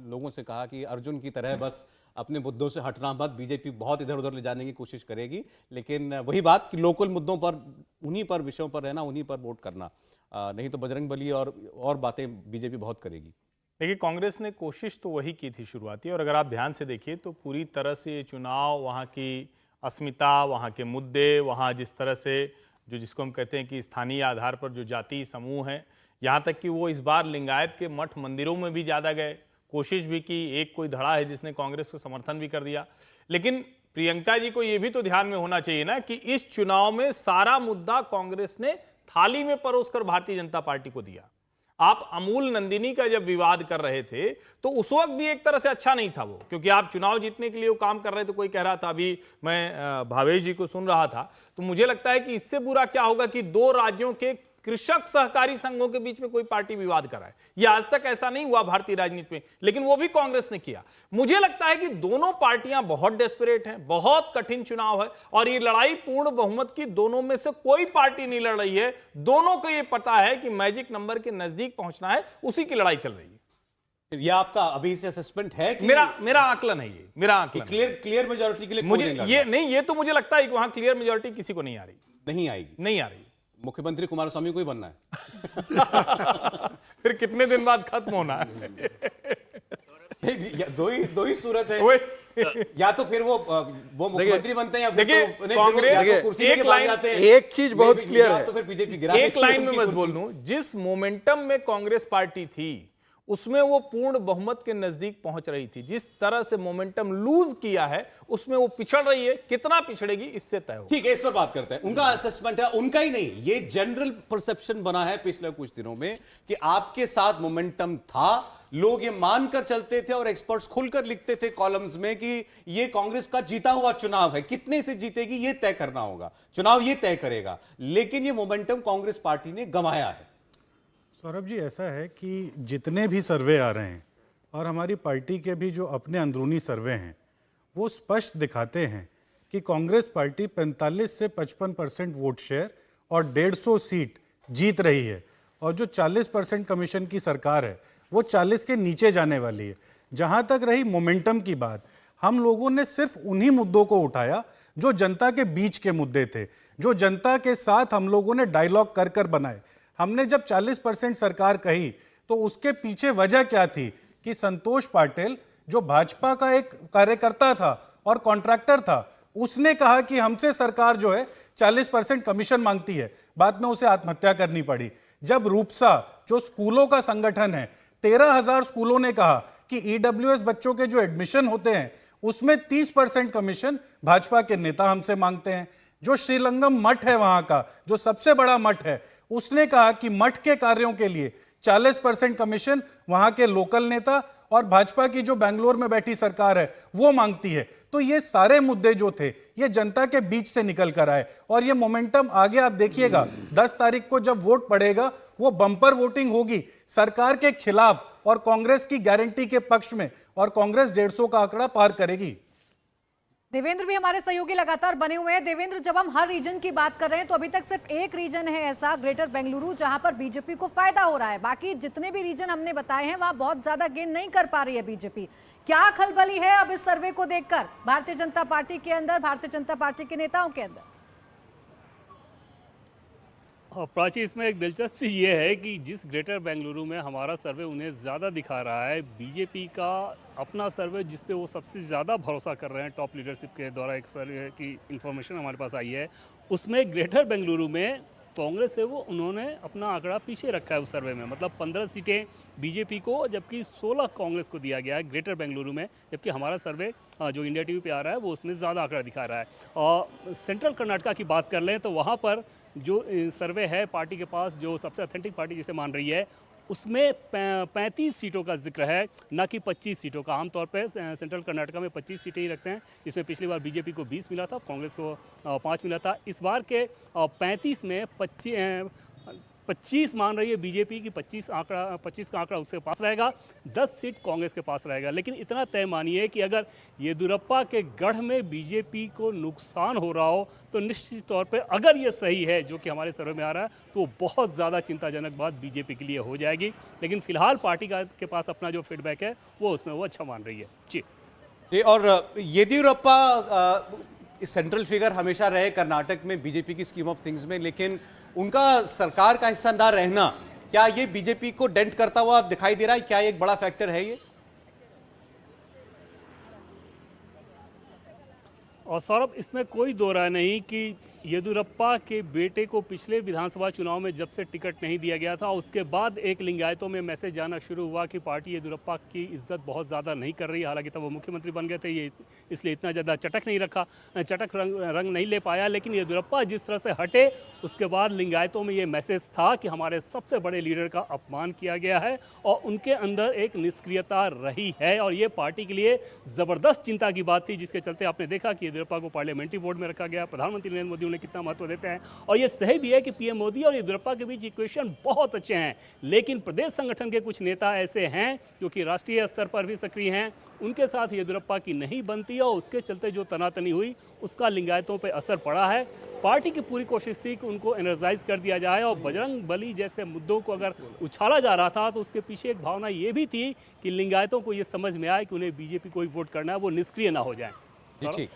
लोगों से कहा कि अर्जुन की तरह बस अपने मुद्दों से हटना मत, बीजेपी बहुत इधर उधर ले जाने की कोशिश करेगी, लेकिन वही बात कि लोकल मुद्दों पर, उन्हीं पर विषयों पर रहना, उन्हीं पर वोट करना, नहीं तो बजरंग बली और बातें बीजेपी बहुत करेगी। देखिए, कांग्रेस ने कोशिश तो वही की थी शुरुआती, और अगर आप ध्यान से देखिए तो पूरी तरह से ये चुनाव, वहाँ की अस्मिता, वहाँ के मुद्दे, वहाँ जिस तरह से जो, जिसको हम कहते हैं कि स्थानीय आधार पर जो जाति समूह हैं, यहाँ तक कि वो इस बार लिंगायत के मठ मंदिरों में भी ज़्यादा गए, कोशिश भी की। एक कोई धड़ा है जिसने कांग्रेस को समर्थन भी कर दिया। लेकिन प्रियंका जी को ये भी तो ध्यान में होना चाहिए ना कि इस चुनाव में सारा मुद्दा कांग्रेस ने थाली में परोसकर भारतीय जनता पार्टी को दिया। आप अमूल नंदिनी का जब विवाद कर रहे थे तो उस वक्त भी एक तरह से अच्छा नहीं था वो, क्योंकि आप चुनाव जीतने के लिए वो काम कर रहे थे। कोई कह रहा था, अभी मैं भावेश जी को सुन रहा था, तो मुझे लगता है कि इससे बुरा क्या होगा कि 2 राज्यों के कृषक सहकारी संघों के बीच में कोई पार्टी विवाद कराए। यह आज तक ऐसा नहीं हुआ भारतीय राजनीति में, लेकिन वो भी कांग्रेस ने किया। मुझे लगता है कि दोनों पार्टियां बहुत डेस्परेट हैं, बहुत कठिन चुनाव है, और ये लड़ाई पूर्ण बहुमत की दोनों में से कोई पार्टी नहीं लड़ रही है। दोनों को ये पता है कि मैजिक नंबर के नजदीक पहुंचना है, उसी की लड़ाई चल रही है। ये आपका अभी से असेसमेंट है कि मेरा आकलन है, ये मेरा आकलन क्लियर मेजॉरिटी के लिए मुझे ये तो मुझे लगता है कि वहां क्लियर मेजॉरिटी किसी को नहीं आ रही, नहीं आएगी, नहीं आ रही। मुख्यमंत्री कुमारस्वामी को ही बनना है। फिर कितने दिन बाद खत्म होना है? दो ही सूरत है। या तो फिर वो मुख्यमंत्री बनते हैं या फिर देखिए, तो कांग्रेस या तो कुर्सी एक लेके भाग लाइन- जाते हैं। एक चीज बहुत नहीं, क्लियर या है। तो फिर बीजेपी गिरा एक देती है लाइन में उनकी बस कुर्सी। बोल दूं, जिस मोमेंटम में कांग्रेस पार्टी थी उसमें वो पूर्ण बहुमत के नजदीक पहुंच रही थी। जिस तरह से मोमेंटम लूज किया है उसमें वो पिछड़ रही है। कितना पिछड़ेगी इससे तय हो। ठीक है, इस पर बात करते हैं। उनका असेसमेंट है, उनका ही नहीं, ये जनरल परसेप्शन बना है पिछले कुछ दिनों में कि आपके साथ मोमेंटम था, लोग ये मानकर चलते थे और एक्सपर्ट्स खुलकर लिखते थे कॉलम्स में कि ये कांग्रेस का जीता हुआ चुनाव है, कितने से जीतेगी ये तय करना होगा, चुनाव ये तय करेगा। लेकिन ये मोमेंटम कांग्रेस पार्टी ने गंवाया है। सौरभ जी, ऐसा है कि जितने भी सर्वे आ रहे हैं और हमारी पार्टी के भी जो अपने अंदरूनी सर्वे हैं वो स्पष्ट दिखाते हैं कि कांग्रेस पार्टी 45 से 55% वोट शेयर और 150 सीट जीत रही है, और जो 40% कमीशन की सरकार है वो 40 के नीचे जाने वाली है। जहां तक रही मोमेंटम की बात, हम लोगों ने सिर्फ उन्हीं मुद्दों को उठाया जो जनता के बीच के मुद्दे थे, जो जनता के साथ हम लोगों ने डायलॉग कर कर बनाए। हमने जब 40% सरकार कही तो उसके पीछे वजह क्या थी कि संतोष पाटिल जो भाजपा का एक कार्यकर्ता था और कॉन्ट्रैक्टर था, उसने कहा कि हमसे सरकार जो है 40% कमीशन मांगती है। बाद में उसे आत्महत्या करनी पड़ी। जब रूपसा जो स्कूलों का संगठन है, 13,000 स्कूलों ने कहा कि ईडब्ल्यूएस बच्चों के जो एडमिशन होते हैं उसमें 30% कमीशन भाजपा के नेता हमसे मांगते हैं। जो श्रीरंगम मठ है वहां का, जो सबसे बड़ा मठ है, उसने कहा कि मठ के कार्यों के लिए 40% कमीशन वहां के लोकल नेता और भाजपा की जो बेंगलोर में बैठी सरकार है वो मांगती है। तो ये सारे मुद्दे जो थे ये जनता के बीच से निकल कर आए, और ये मोमेंटम आगे आप देखिएगा 10 तारीख को जब वोट पड़ेगा वो बम्पर वोटिंग होगी सरकार के खिलाफ और कांग्रेस की गारंटी के पक्ष में, और कांग्रेस 150 का आंकड़ा पार करेगी। देवेंद्र भी हमारे सहयोगी लगातार बने हुए हैं। देवेंद्र, जब हम हर रीजन की बात कर रहे हैं तो अभी तक सिर्फ एक रीजन है ऐसा, ग्रेटर बेंगलुरु, जहां पर बीजेपी को फायदा हो रहा है। बाकी जितने भी रीजन हमने बताए हैं वहां बहुत ज्यादा गेन नहीं कर पा रही है बीजेपी। क्या खलबली है अब इस सर्वे को देखकर भारतीय जनता पार्टी के अंदर, भारतीय जनता पार्टी के नेताओं के अंदर? प्राची, इसमें एक दिलचस्प चीज़ ये है कि जिस ग्रेटर बेंगलुरु में हमारा सर्वे उन्हें ज़्यादा दिखा रहा है, बीजेपी का अपना सर्वे जिस पे वो सबसे ज़्यादा भरोसा कर रहे हैं, टॉप लीडरशिप के द्वारा एक सर्वे की इन्फॉर्मेशन हमारे पास आई है, उसमें ग्रेटर बेंगलुरु में कांग्रेस है वो उन्होंने अपना आंकड़ा पीछे रखा है उस सर्वे में। मतलब 15 सीटें बीजेपी को जबकि 16 कांग्रेस को दिया गया है ग्रेटर बेंगलुरु में, जबकि हमारा सर्वे जो इंडिया टीवी पे आ रहा है वो उसमें ज़्यादा आंकड़ा दिखा रहा है। और सेंट्रल कर्नाटका की बात कर लें तो वहाँ पर जो सर्वे है पार्टी के पास, जो सबसे ऑथेंटिक पार्टी जिसे मान रही है, उसमें 35 सीटों का जिक्र है, ना कि 25 सीटों का। आमतौर पे सेंट्रल कर्नाटका में 25 सीटें ही रखते हैं, जिसमें पिछली बार बीजेपी को 20 मिला था, कांग्रेस को 5 मिला था। इस बार के 35 में 25 मान रही है बीजेपी की, 25 का आंकड़ा उसके पास रहेगा, 10 सीट कांग्रेस के पास रहेगा। लेकिन इतना तय मानिए कि अगर येदियुरप्पा के गढ़ में बीजेपी को नुकसान हो रहा हो तो निश्चित तौर पे अगर ये सही है जो कि हमारे सर्वे में आ रहा है तो बहुत ज़्यादा चिंताजनक बात बीजेपी के लिए हो जाएगी। लेकिन फिलहाल पार्टी के पास अपना जो फीडबैक है वो उसमें वो अच्छा मान रही है। जी। और येदियुरप्पा सेंट्रल फिगर हमेशा रहे कर्नाटक में बीजेपी की स्कीम ऑफ थिंग्स में, लेकिन उनका सरकार का हिस्सा ना रहना, क्या ये बीजेपी को डेंट करता हुआ दिखाई दे रहा है? क्या ये एक बड़ा फैक्टर है ये? और सौरभ, इसमें कोई दो राय नहीं कि येदियुरप्पा के बेटे को पिछले विधानसभा चुनाव में जब से टिकट नहीं दिया गया था उसके बाद एक लिंगायतों में मैसेज जाना शुरू हुआ कि पार्टी येदियुरप्पा की इज्जत बहुत ज़्यादा नहीं कर रही है। हालांकि तब वो मुख्यमंत्री बन गए थे, ये इसलिए इतना ज़्यादा चटक रंग नहीं ले पाया। लेकिन येदियुरप्पा जिस तरह से हटे उसके बाद लिंगायतों में ये मैसेज था कि हमारे सबसे बड़े लीडर का अपमान किया गया है और उनके अंदर एक निष्क्रियता रही है, और ये पार्टी के लिए ज़बरदस्त चिंता की बात थी, जिसके चलते आपने देखा कि येदियुरप्पा को पार्लियामेंट्री बोर्ड में रखा गया। प्रधानमंत्री नरेंद्र मोदी उन्हें कितना महत्व देते हैं, और ये सही भी है कि पीएम मोदी और येदियुरप्पा के बीच इक्वेशन बहुत अच्छे हैं। लेकिन प्रदेश संगठन के कुछ नेता ऐसे हैं जो कि राष्ट्रीय स्तर पर भी सक्रिय हैं, उनके साथ येदियुरप्पा की नहीं बनती और उसके चलते जो तनातनी हुई उसका लिंगायतों पर असर पड़ा है। पार्टी की पूरी कोशिश थी कि उनको एनर्जाइज कर दिया जाए, और बजरंग बली जैसे मुद्दों को अगर उछाला जा रहा था तो उसके पीछे एक भावना ये भी थी कि लिंगायतों को ये समझ में आए कि उन्हें बीजेपी को ही वोट करना है, वो निष्क्रिय ना हो जाए। ठीक,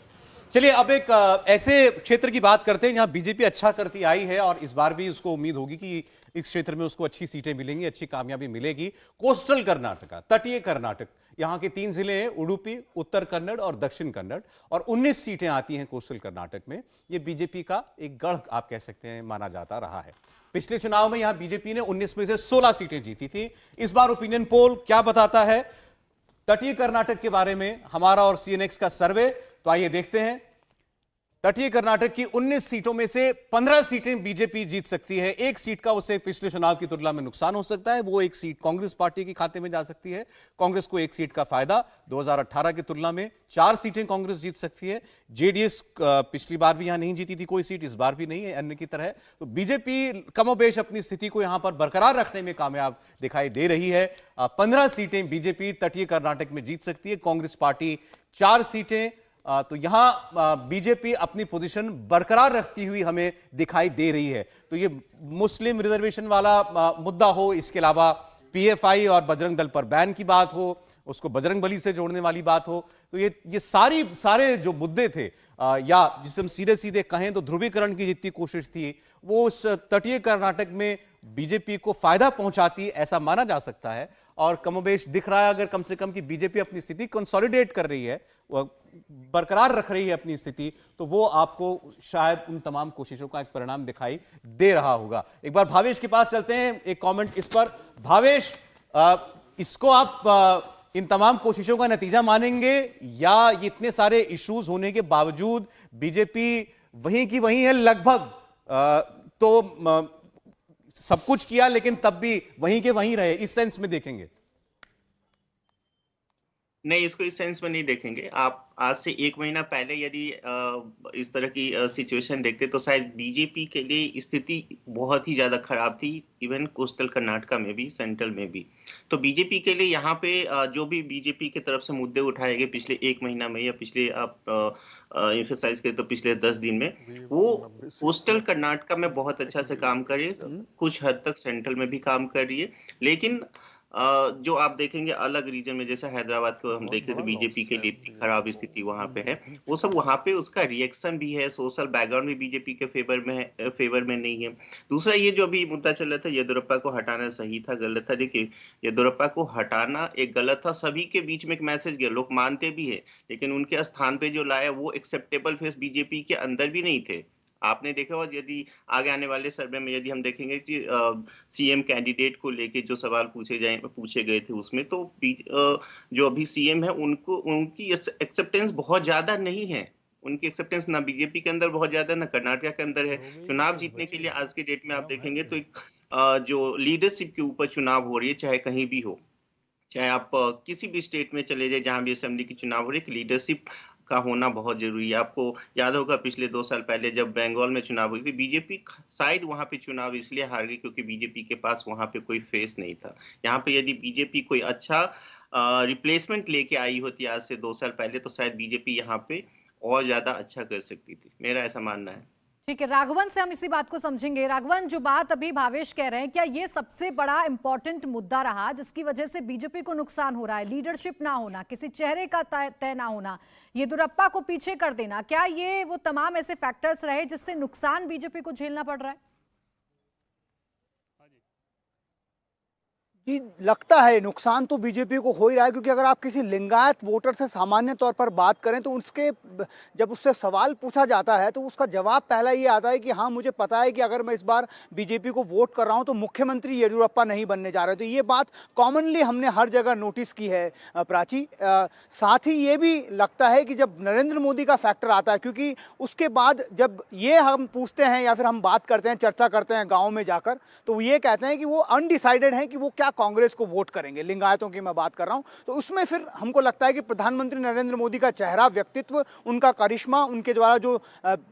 चलिए अब एक ऐसे क्षेत्र की बात करते हैं जहां बीजेपी अच्छा करती आई है और इस बार भी उसको उम्मीद होगी कि इस क्षेत्र में उसको अच्छी सीटें मिलेंगी, अच्छी कामयाबी मिलेगी। कोस्टल कर्नाटका, तटीय कर्नाटक, यहाँ के 3 जिले हैं, उडुपी, उत्तर कन्नड़ और दक्षिण कन्नड़, और 19 सीटें आती हैं कोस्टल कर्नाटक में। ये बीजेपी का एक गढ़ आप कह सकते हैं माना जाता रहा है। पिछले चुनाव में यहां बीजेपी ने 19 में से 16 सीटें जीती थी। इस बार ओपिनियन पोल क्या बताता है तटीय कर्नाटक के बारे में, हमारा और सीएनएक्स का सर्वे, तो आइए देखते हैं। तटीय कर्नाटक की 19 सीटों में से 15 सीटें बीजेपी जीत सकती है। एक सीट का उसे पिछले चुनाव की तुलना में नुकसान हो सकता है, वो एक सीट कांग्रेस पार्टी के खाते में जा सकती है। कांग्रेस को एक सीट का फायदा, 2018 की तुलना में 4 सीटें कांग्रेस जीत सकती है। जेडीएस पिछली बार भी यहां नहीं जीती थी कोई सीट, इस बार भी नहीं है अन्य की तरह। तो बीजेपी कमोबेश अपनी स्थिति को यहां पर बरकरार रखने में कामयाब दिखाई दे रही है। 15 सीटें बीजेपी तटीय कर्नाटक में जीत सकती है, कांग्रेस पार्टी 4 सीटें। तो यहां बीजेपी अपनी पोजीशन बरकरार रखती हुई हमें दिखाई दे रही है। तो ये मुस्लिम रिजर्वेशन वाला मुद्दा हो, इसके अलावा पीएफआई और बजरंग दल पर बैन की बात हो, उसको बजरंग बली से जोड़ने वाली बात हो, तो ये सारे जो मुद्दे थे, या जिसे हम सीधे सीधे कहें तो ध्रुवीकरण की जितनी कोशिश थी, वो उस तटीय कर्नाटक में बीजेपी को फायदा पहुंचाती, ऐसा माना जा सकता है। और कमोबेश दिख रहा है अगर कम से कम कि बीजेपी अपनी स्थिति कंसोलिडेट कर रही है, बरकरार रख रही है अपनी स्थिति, तो वो आपको शायद उन तमाम कोशिशों का एक परिणाम दिखाई दे रहा होगा। एक बार भावेश के पास चलते हैं, एक कमेंट इस पर। भावेश, इसको आप इन तमाम कोशिशों का नतीजा मानेंगे, या इतने सारे इश्यूज होने के बावजूद बीजेपी वहीं की वहीं है लगभग, तो सब कुछ किया लेकिन तब भी वहीं के वहीं रहे, इस सेंस में देखेंगे? नहीं, इसको इस सेंस में नहीं देखेंगे। आप आज से 1 महीना पहले यदि इस तरह की सिचुएशन देखते तो शायद बीजेपी के लिए स्थिति बहुत ही ज्यादा खराब थी, इवन कोस्टल कर्नाटका में भी, सेंट्रल में भी। तो बीजेपी के लिए यहाँ पे जो भी बीजेपी की तरफ से मुद्दे उठाए गए पिछले 1 महीना में, या पिछले आप एम्फसाइज करें तो पिछले 10 दिन में, वो कोस्टल कर्नाटका में बहुत अच्छा से काम कर रही है, कुछ हद तक सेंट्रल में भी काम कर रही है। लेकिन जो आप देखेंगे अलग रीजन में, जैसे हैदराबाद को हम देखें तो बीजेपी के लिए इतनी खराब स्थिति वहां पे है, वो सब वहां पे उसका रिएक्शन भी है, सोशल बैकग्राउंड भी बीजेपी के फेवर में नहीं है। दूसरा, ये जो अभी मुद्दा चल रहा था येदियुरप्पा को हटाना सही था गलत था, देखिए येदियुरप्पा को हटाना एक गलत था, सभी के बीच में एक मैसेज गया, लोग मानते भी है, लेकिन उनके स्थान पे जो लाया वो एक्सेप्टेबल फेस बीजेपी के अंदर भी नहीं थे। आपने देखा होगा, यदि आगे आने वाले सर्वे में यदि हम देखेंगे कि सीएम कैंडिडेट को लेके जो सवाल पूछे गए थे, उसमें तो जो अभी सीएम है उनकी एक्सेप्टेंस बहुत ज्यादा नहीं है। उनकी एक्सेप्टेंस ना बीजेपी के अंदर बहुत ज्यादा, ना कर्नाटक के अंदर है। चुनाव जीतने के लिए आज के डेट में आप देखेंगे तो एक जो लीडरशिप के ऊपर चुनाव हो रही है, चाहे कहीं भी हो, चाहे आप किसी भी स्टेट में चले जाए जहां भी असेंबली की चुनाव हो रही है, लीडरशिप का होना बहुत जरूरी है। आपको याद होगा पिछले 2 साल पहले जब बंगाल में चुनाव हुई थी, बीजेपी शायद वहां पे चुनाव इसलिए हार गई क्योंकि बीजेपी के पास वहां पे कोई फेस नहीं था। यहाँ पे यदि बीजेपी कोई अच्छा रिप्लेसमेंट लेके आई होती आज से 2 साल पहले, तो शायद बीजेपी यहाँ पे और ज्यादा अच्छा कर सकती थी, मेरा ऐसा मानना है। ठीक है, राघवन से हम इसी बात को समझेंगे। राघवन, जो बात अभी भावेश कह रहे हैं, क्या ये सबसे बड़ा इंपॉर्टेंट मुद्दा रहा जिसकी वजह से बीजेपी को नुकसान हो रहा है? लीडरशिप ना होना, किसी चेहरे का तय ना होना, येदियुरप्पा को पीछे कर देना, क्या ये वो तमाम ऐसे फैक्टर्स रहे जिससे नुकसान बीजेपी को झेलना पड़ रहा है? जी, लगता है नुकसान तो बीजेपी को हो ही रहा है, क्योंकि अगर आप किसी लिंगायत वोटर से सामान्य तौर पर बात करें तो जब उससे सवाल पूछा जाता है तो उसका जवाब पहला ये आता है कि हाँ, मुझे पता है कि अगर मैं इस बार बीजेपी को वोट कर रहा हूं तो मुख्यमंत्री येदियुरप्पा नहीं बनने जा रहे। तो ये बात कॉमनली हमने हर जगह नोटिस की है प्राची। साथ ही ये भी लगता है कि जब नरेंद्र मोदी का फैक्टर आता है, क्योंकि उसके बाद जब ये हम पूछते हैं या फिर हम बात करते हैं, चर्चा करते हैं गाँव में जाकर, तो ये कहते हैं कि वो अनडिसाइडेड हैं कि वो क्या कांग्रेस को वोट करेंगे, लिंगायतों की मैं बात कर रहा हूं। तो उसमें फिर हमको लगता है कि प्रधानमंत्री नरेंद्र मोदी का चेहरा, व्यक्तित्व, उनका करिश्मा, उनके द्वारा जो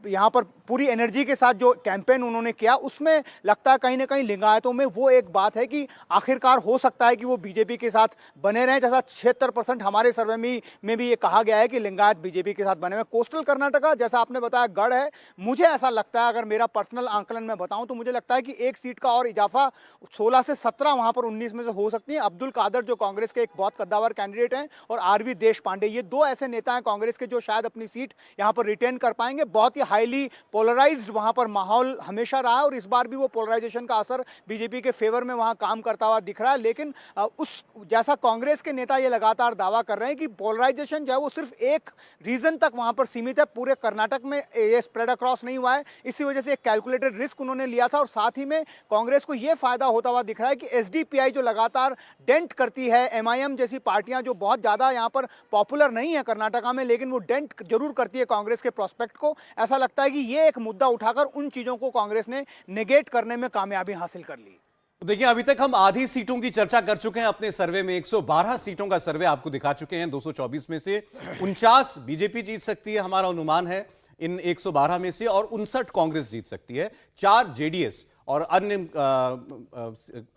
यहां पर पूरी एनर्जी के साथ जो कैंपेन उन्होंने किया, उसमें लगता है कहीं ना कहीं लिंगायतों में वो एक बात है कि आखिरकार हो सकता है कि वो बीजेपी के साथ बने रहें। जैसा 76% हमारे सर्वे में भी ये कहा गया है कि लिंगायत बीजेपी के साथ बने हुए। कोस्टल कर्नाटका, जैसा आपने बताया, गढ़ है। मुझे ऐसा लगता है, अगर मेरा पर्सनल आंकलन में बताऊं, तो मुझे लगता है कि एक सीट का और इजाफा 16 से 17 वहां पर 19 इसमें से हो सकती हैं। अब्दुल कादर जो कांग्रेस के एक बहुत कद्दावर कैंडिडेट हैं, और आरवी देश पांडे, ये दो ऐसे नेता हैं कांग्रेस के जो शायद अपनी सीट यहां पर रिटेन कर पाएंगे। बहुत ही हाईली पोलराइज्ड वहां पर माहौल हमेशा रहा है, और इस बार भी वो पोलराइजेशन का असर बीजेपी के फेवर में वहां काम करता हुआ दिख रहा है। लेकिन उस जैसा कांग्रेस के नेता ये लगातार दावा कर रहे हैं कि पोलराइजेशन जो है वो सिर्फ एक रीजन तक वहां पर सीमित है, पूरे कर्नाटक में ये स्प्रेड अक्रॉस नहीं हुआ है। इसी वजह से एक कैलकुलेटेड रिस्क उन्होंने लिया था, और साथ ही में कांग्रेस को यह फायदा होता हुआ दिख रहा है कि एसडीपीआई जो लगातार डेंट करती है, एमआईएम जैसी पार्टियां जो बहुत ज्यादा यहां पर पॉपुलर नहीं है कर्नाटका में, लेकिन वो डेंट जरूर करती है कांग्रेस के प्रोस्पेक्ट को। ऐसा लगता है कि ये एक मुद्दा उठाकर उन चीजों को कांग्रेस ने नेगेट करने में कामयाबी हासिल कर ली। तो देखिए, अभी तक हम आधी सीटों की चर्चा कर चुके हैं अपने सर्वे में। 112 सीटों का सर्वे आपको दिखा चुके हैं। 224 में से 49 बीजेपी जीत सकती है, हमारा अनुमान है इन 112 में से, और 59 कांग्रेस जीत सकती है। 4 जेडीएस और अन्य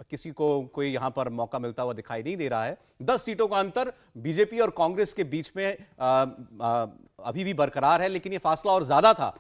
किसी को कोई यहां पर मौका मिलता हुआ दिखाई नहीं दे रहा है। 10 सीटों का अंतर बीजेपी और कांग्रेस के बीच में अभी भी बरकरार है, लेकिन यह फासला और ज्यादा था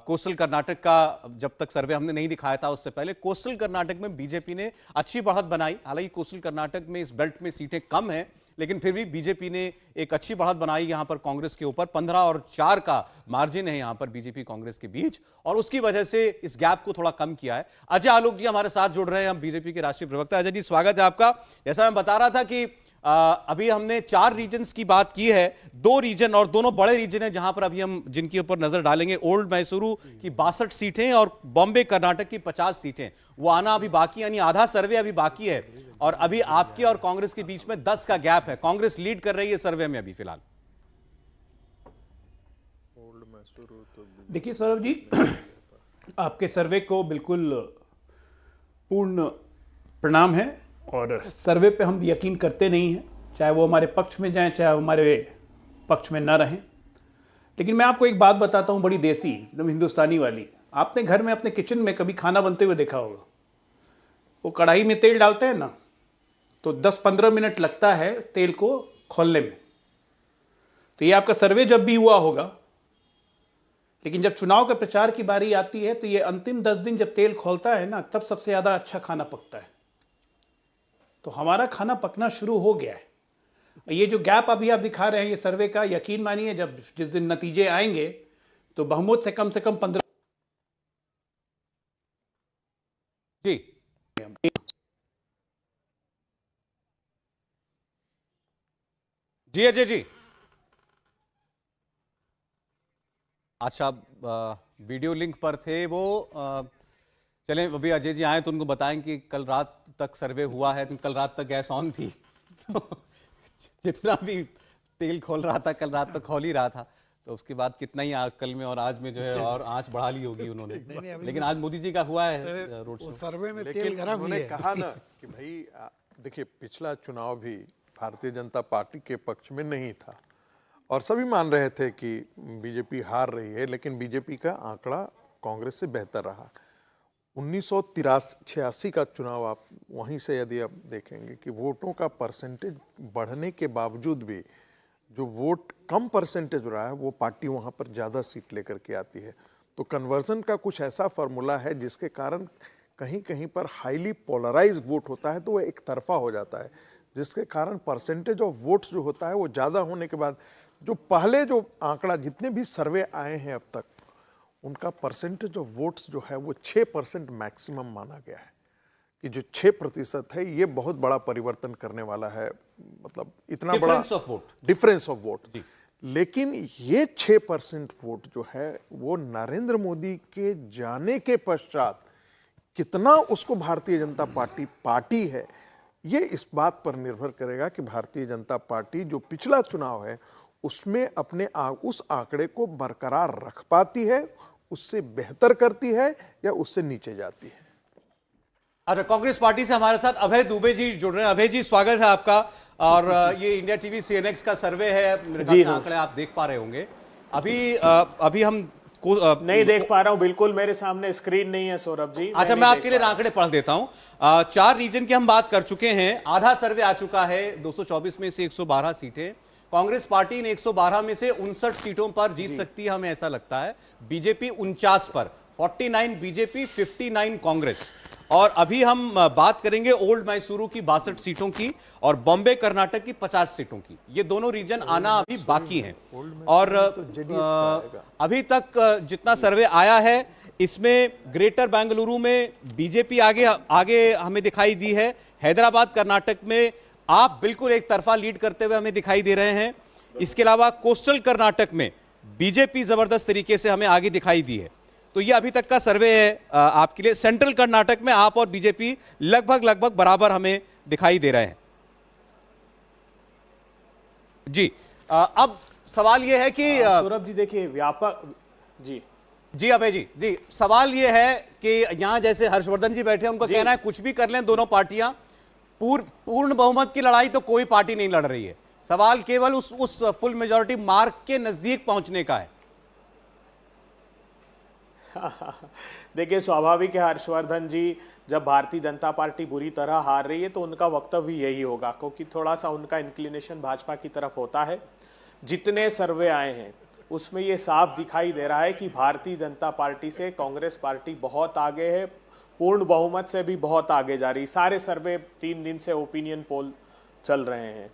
कोस्टल कर्नाटक का जब तक सर्वे हमने नहीं दिखाया था उससे पहले। कोस्टल कर्नाटक में बीजेपी ने अच्छी बढ़त बनाई। हालांकि कोस्टल कर्नाटक में इस बेल्ट में सीटें कम हैं, लेकिन फिर भी बीजेपी ने एक अच्छी बढ़त बनाई यहां पर कांग्रेस के ऊपर। 15 और 4 का मार्जिन है यहां पर बीजेपी कांग्रेस के बीच, और उसकी वजह से इस गैप को थोड़ा कम किया है। अजय आलोक जी हमारे साथ जुड़ रहे हैं, हम बीजेपी के राष्ट्रीय प्रवक्ता। अजय जी, स्वागत है आपका। जैसा मैं बता रहा था कि अभी हमने 4 रीजन्स की बात की है। 2 रीजन, और दोनों बड़े रीजन हैं जहां पर अभी हम जिनके ऊपर नजर डालेंगे। ओल्ड मैसूरू की 62 सीटें और बॉम्बे कर्नाटक की 50 सीटें, वो आना अभी बाकी, यानी आधा सर्वे अभी बाकी है। और अभी आपके और कांग्रेस के बीच में 10 का गैप है। कांग्रेस लीड कर रही है सर्वे में अभी फिलहाल। देखिए सौरभ जी, आपके सर्वे को बिल्कुल पूर्ण प्रणाम है, और सर्वे पे हम यकीन करते नहीं हैं, चाहे वो हमारे पक्ष में जाएं चाहे वो हमारे पक्ष में ना रहें। लेकिन मैं आपको एक बात बताता हूं, बड़ी देसी, एकदम हिंदुस्तानी वाली। आपने घर में अपने किचन में कभी खाना बनते हुए देखा होगा, वो कढ़ाई में तेल डालते हैं ना, तो 10-15 मिनट लगता है तेल को खोलने में। तो ये आपका सर्वे जब भी हुआ होगा, लेकिन जब चुनाव के प्रचार की बारी आती है तो ये अंतिम 10 दिन जब तेल खोलता है ना, तब सबसे ज्यादा अच्छा खाना पकता है। तो हमारा खाना पकना शुरू हो गया है। ये जो गैप अभी आप दिखा रहे हैं ये सर्वे का, यकीन मानिए जब जिस दिन नतीजे आएंगे तो बहुमत से कम 15 जी जी अजय जी। अच्छा, वीडियो लिंक पर थे वो। चलें, अभी अजय जी आए तो उनको बताएं कि कल रात तक सर्वे हुआ है, कल रात तक गैस ऑन थी तो जितना भी तेल खोल रहा था कल रात तक खोल ही रहा था, तो उसके बाद कितना ही कल में और आज में जो है और आंच बढ़ा ली होगी उन्होंने। लेकिन आज मोदी जी का हुआ है रोड शो। सर्वे में तेल गरम उन्होंने कहा ना कि भाई देखिए, पिछला चुनाव भी भारतीय जनता पार्टी के पक्ष में नहीं था, और सभी मान रहे थे कि बीजेपी हार रही है, लेकिन बीजेपी का आंकड़ा कांग्रेस से बेहतर रहा। 1983-86 का चुनाव आप वहीं से यदि आप देखेंगे कि वोटों का परसेंटेज बढ़ने के बावजूद भी जो वोट कम परसेंटेज रहा है, वो पार्टी वहाँ पर ज़्यादा सीट लेकर के आती है। तो कन्वर्जन का कुछ ऐसा फार्मूला है जिसके कारण कहीं कहीं पर हाईली पोलराइज वोट होता है तो वो एक तरफा हो जाता है, जिसके कारण परसेंटेज ऑफ वोट्स जो होता है वो ज़्यादा होने के बाद जो पहले जो आंकड़ा जितने भी सर्वे आए हैं अब तक, उनका परसेंटेज ऑफ वोट्स जो है वो 6% मैक्सिमम माना गया है कि जो 6% है ये बहुत बड़ा परिवर्तन करने वाला है, मतलब इतना बड़ा डिफरेंस ऑफ वोट। लेकिन ये 6% वोट जो है वो नरेंद्र मोदी के जाने के पश्चात कितना उसको भारतीय जनता पार्टी है, ये इस बात पर निर्भर करेगा कि भारतीय जनता पार्टी जो पिछला चुनाव है उसमें अपने उस आंकड़े को बरकरार रख पाती है, उससे बेहतर करती है या उससे नीचे जाती है। अच्छा, कांग्रेस पार्टी से हमारे साथ अभय दुबे जी जुड़ रहे हैं। अभय जी, स्वागत है आपका। और ये इंडिया टीवी CNX का सर्वे है, मेरे ख्याल से आंकड़े आप देख पा रहे होंगे। अभी हम नहीं देख पा रहा हूं, बिल्कुल मेरे सामने स्क्रीन नहीं है सौरभ जी। अच्छा, मैं आपके लिए आंकड़े पढ़ देता हूं। 4 रीजन की हम बात कर चुके हैं, आधा सर्वे आ चुका है। 224 में से 112 सीटें कांग्रेस पार्टी इन 112 में से 59 सीटों पर जीत सकती है, हमें ऐसा लगता है। बीजेपी 49 पर, 49 बीजेपी 59 कांग्रेस। और अभी हम बात करेंगे ओल्ड मैसूरू की 62 सीटों की और बॉम्बे कर्नाटक की 50 सीटों की। ये दोनों रीजन आना अभी बाकी हैं और अभी तक जितना सर्वे आया है इसमें ग्रेटर बेंगलुरु में बीजेपी आगे हमें दिखाई दी है। हैदराबाद कर्नाटक में आप बिल्कुल एक तरफा लीड करते हुए हमें दिखाई दे रहे हैं। इसके अलावा कोस्टल कर्नाटक में बीजेपी जबरदस्त तरीके से हमें आगे दिखाई दी है। तो ये अभी तक का सर्वे है आपके लिए। सेंट्रल कर्नाटक में आप और बीजेपी लगभग बराबर हमें दिखाई दे रहे हैं। जी अब सवाल यह है कि सौरभ जी देखिए व्यापक जी अभय जी सवाल यह है कि यहां जैसे हर्षवर्धन जी बैठे हैं, उनका कहना है कुछ भी कर लें दोनों पार्टियां, पूर्ण बहुमत की लड़ाई तो कोई पार्टी नहीं लड़ रही है, सवाल केवल उस फुल मेजॉरिटी मार्क के नजदीक पहुंचने का है। देखिए स्वाभाविक है हर्षवर्धन जी, जब भारतीय जनता पार्टी बुरी तरह हार रही है तो उनका वक्तव्य यही होगा, क्योंकि थोड़ा सा उनका इंक्लिनेशन भाजपा की तरफ होता है। जितने सर्वे आए हैं उसमें ये साफ दिखाई दे रहा है कि भारतीय जनता पार्टी से कांग्रेस पार्टी बहुत आगे है, पूर्ण बहुमत से भी बहुत आगे जा रही। सारे सर्वे 3 दिन से ओपिनियन पोल चल रहे हैं।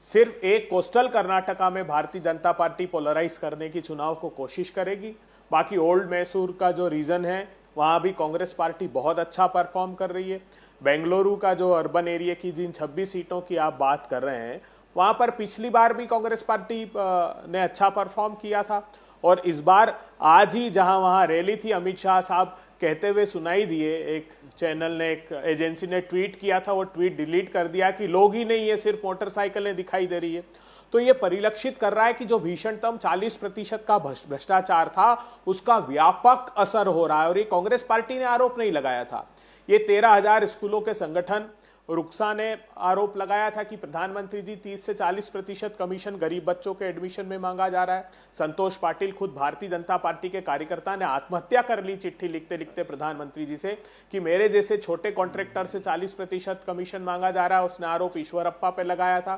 सिर्फ एक कोस्टल कर्नाटका में भारतीय जनता पार्टी पोलराइज करने की चुनाव को कोशिश करेगी। बाकी ओल्ड मैसूर का जो रीजन है वहां भी कांग्रेस पार्टी बहुत अच्छा परफॉर्म कर रही है। बेंगलुरु का जो अर्बन एरिया की जिन 26 सीटों की आप बात कर रहे हैं वहां पर पिछली बार भी कांग्रेस पार्टी ने अच्छा परफॉर्म किया था और इस बार आज ही जहां वहां रैली थी, अमित शाह साहब कहते हुए सुनाई दिए। एक चैनल ने, एक एजेंसी ने ट्वीट किया था, वो ट्वीट डिलीट कर दिया कि लोग ही नहीं है, सिर्फ मोटरसाइकिलें दिखाई दे रही है। तो ये परिलक्षित कर रहा है कि जो भीषणतम 40% का भ्रष्टाचार था उसका व्यापक असर हो रहा है। और ये कांग्रेस पार्टी ने आरोप नहीं लगाया था, ये 13,000 स्कूलों के संगठन रुक्सा ने आरोप लगाया था कि प्रधानमंत्री जी 30 से 40% कमीशन गरीब बच्चों के एडमिशन में मांगा जा रहा है। संतोष पाटिल, खुद भारतीय जनता पार्टी के कार्यकर्ता, ने आत्महत्या कर ली चिट्ठी लिखते लिखते प्रधानमंत्री जी से कि मेरे जैसे छोटे कॉन्ट्रैक्टर से 40% कमीशन मांगा जा रहा है। उसने आरोप ईश्वरप्पा पे लगाया था।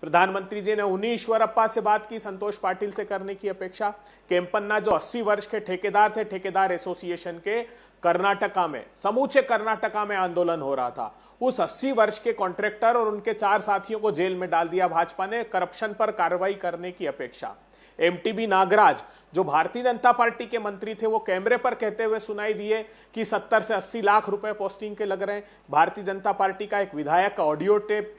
प्रधानमंत्री जी ने उन्हीं ईश्वरप्पा से बात की, संतोष पाटिल से करने की अपेक्षा। केम्पन्ना जो 80 वर्ष के ठेकेदार थे, ठेकेदार एसोसिएशन के, कर्नाटका में, समूचे कर्नाटका में आंदोलन हो रहा था। उस 80 वर्ष के कॉन्ट्रैक्टर और उनके 4 साथियों को जेल में डाल दिया भाजपा ने, करप्शन पर कार्रवाई करने की अपेक्षा। एमटीबी नागराज जो भारतीय जनता पार्टी के मंत्री थे, वो कैमरे पर कहते हुए सुनाई दिए कि 70 से 80 लाख रुपए पोस्टिंग के लग रहे हैं। भारतीय जनता पार्टी का एक विधायक का ऑडियो टेप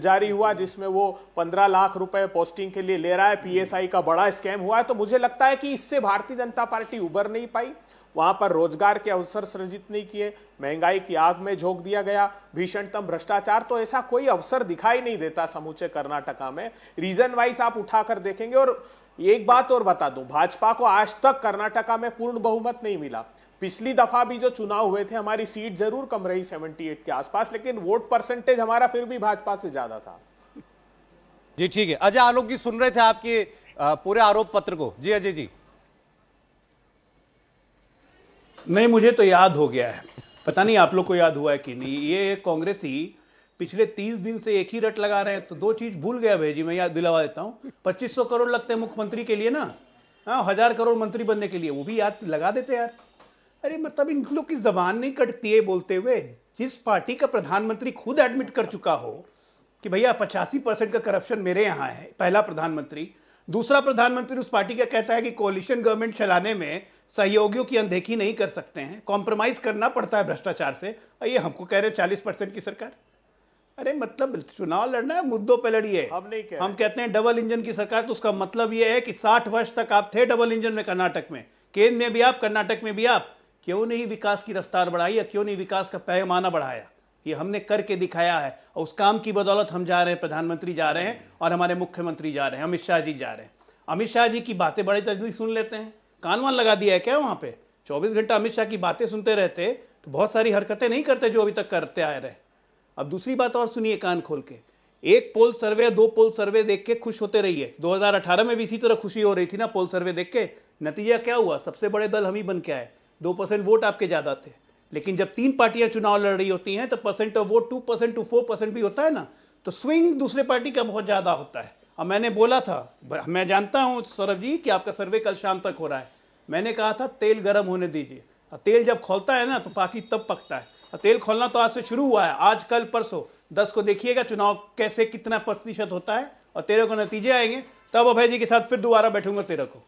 जारी हुआ जिसमें वो 15 लाख रुपए पोस्टिंग के लिए ले रहा है। पीएसआई का बड़ा स्कैम हुआ है। तो मुझे लगता है कि इससे भारतीय जनता पार्टी उबर नहीं पाई, वहां पर रोजगार के अवसर सृजित नहीं किए, महंगाई की आग में झोंक दिया गया, भीषणतम भ्रष्टाचार। तो ऐसा कोई अवसर दिखाई नहीं देता समूचे कर्नाटका में। रीजन वाइज आप उठाकर देखेंगे। और एक बात और बता दूं, भाजपा को आज तक कर्नाटका में पूर्ण बहुमत नहीं मिला। पिछली दफा भी जो चुनाव हुए थे हमारी सीट जरूर कम रही 78 के आसपास, लेकिन वोट परसेंटेज हमारा फिर भी भाजपा से ज्यादा था। जी ठीक है, अजय आलोक जी सुन रहे थे आपके पूरे आरोप पत्र को। जी अजय जी। नहीं, मुझे तो याद हो गया है, पता नहीं आप लोग को याद हुआ है कि नहीं। ये कांग्रेसी पिछले 30 दिन से एक ही रट लगा रहे हैं। तो 2 चीज भूल गया भाई जी, मैं याद दिलवा देता हूं। 2500 करोड़ लगते हैं मुख्यमंत्री के लिए ना, 1000 करोड़ मंत्री बनने के लिए, वो भी याद लगा देते यार। अरे मतलब इन लोग की जबान नहीं कटती है बोलते हुए। जिस पार्टी का प्रधानमंत्री खुद एडमिट कर चुका हो कि भैया 85% का करप्शन मेरे यहां है, पहला प्रधानमंत्री। दूसरा प्रधानमंत्री उस पार्टी का कहता है कि कोalition गवर्नमेंट चलाने में सहयोगियों की अनदेखी नहीं कर सकते हैं, कॉम्प्रोमाइज करना पड़ता है भ्रष्टाचार से। और ये हमको कह रहे 40% की सरकार। अरे मतलब चुनाव लड़ना है, मुद्दों पे लड़िए। हम कहते हैं डबल इंजन की सरकार, तो उसका मतलब यह है कि 60 वर्ष तक आप थे डबल इंजन में कर्नाटक में, केंद्र में भी आप, कर्नाटक में भी आप। क्यों नहीं विकास की रफ्तार बढ़ाई या क्यों नहीं विकास का पैमाना बढ़ाया? ये हमने करके दिखाया है और उस काम की बदौलत हम जा रहे हैं, प्रधानमंत्री जा रहे हैं और हमारे मुख्यमंत्री जा रहे हैं, अमित शाह जी जा रहे हैं। अमित शाह जी की बातें बड़े जल्दी सुन लेते हैं, कान वान लगा दिया है क्या वहां पे? 24 घंटा अमित शाह की बातें सुनते रहते तो बहुत सारी हरकतें नहीं करते जो अभी तक करते आए रहे। अब दूसरी बात और सुनिए कान खोल के, एक पोल सर्वे 2 पोल सर्वे देख के खुश होते रहिए। 2018 में भी इसी तरह खुशी हो रही थी ना पोल सर्वे देख के। नतीजा क्या हुआ? सबसे बड़े दल हम ही बन के आए, 2% वोट आपके ज्यादा थे। लेकिन जब 3 पार्टियां चुनाव लड़ रही होती हैं तो परसेंट ऑफ वोट 2% to 4% भी होता है ना, तो स्विंग दूसरे पार्टी का बहुत ज्यादा होता है। अब मैंने बोला था, मैं जानता हूं सौरभ जी कि आपका सर्वे कल शाम तक हो रहा है, मैंने कहा था तेल गर्म होने दीजिए। तेल जब खोलता है ना तो बाकी तब पकता है। और तेल खोलना तो आज से शुरू हुआ है, आज कल परसों 10 को देखिएगा चुनाव कैसे कितना प्रतिशत होता है और 13 को नतीजे आएंगे, तब अभय जी के साथ फिर दोबारा बैठूंगा 13 को।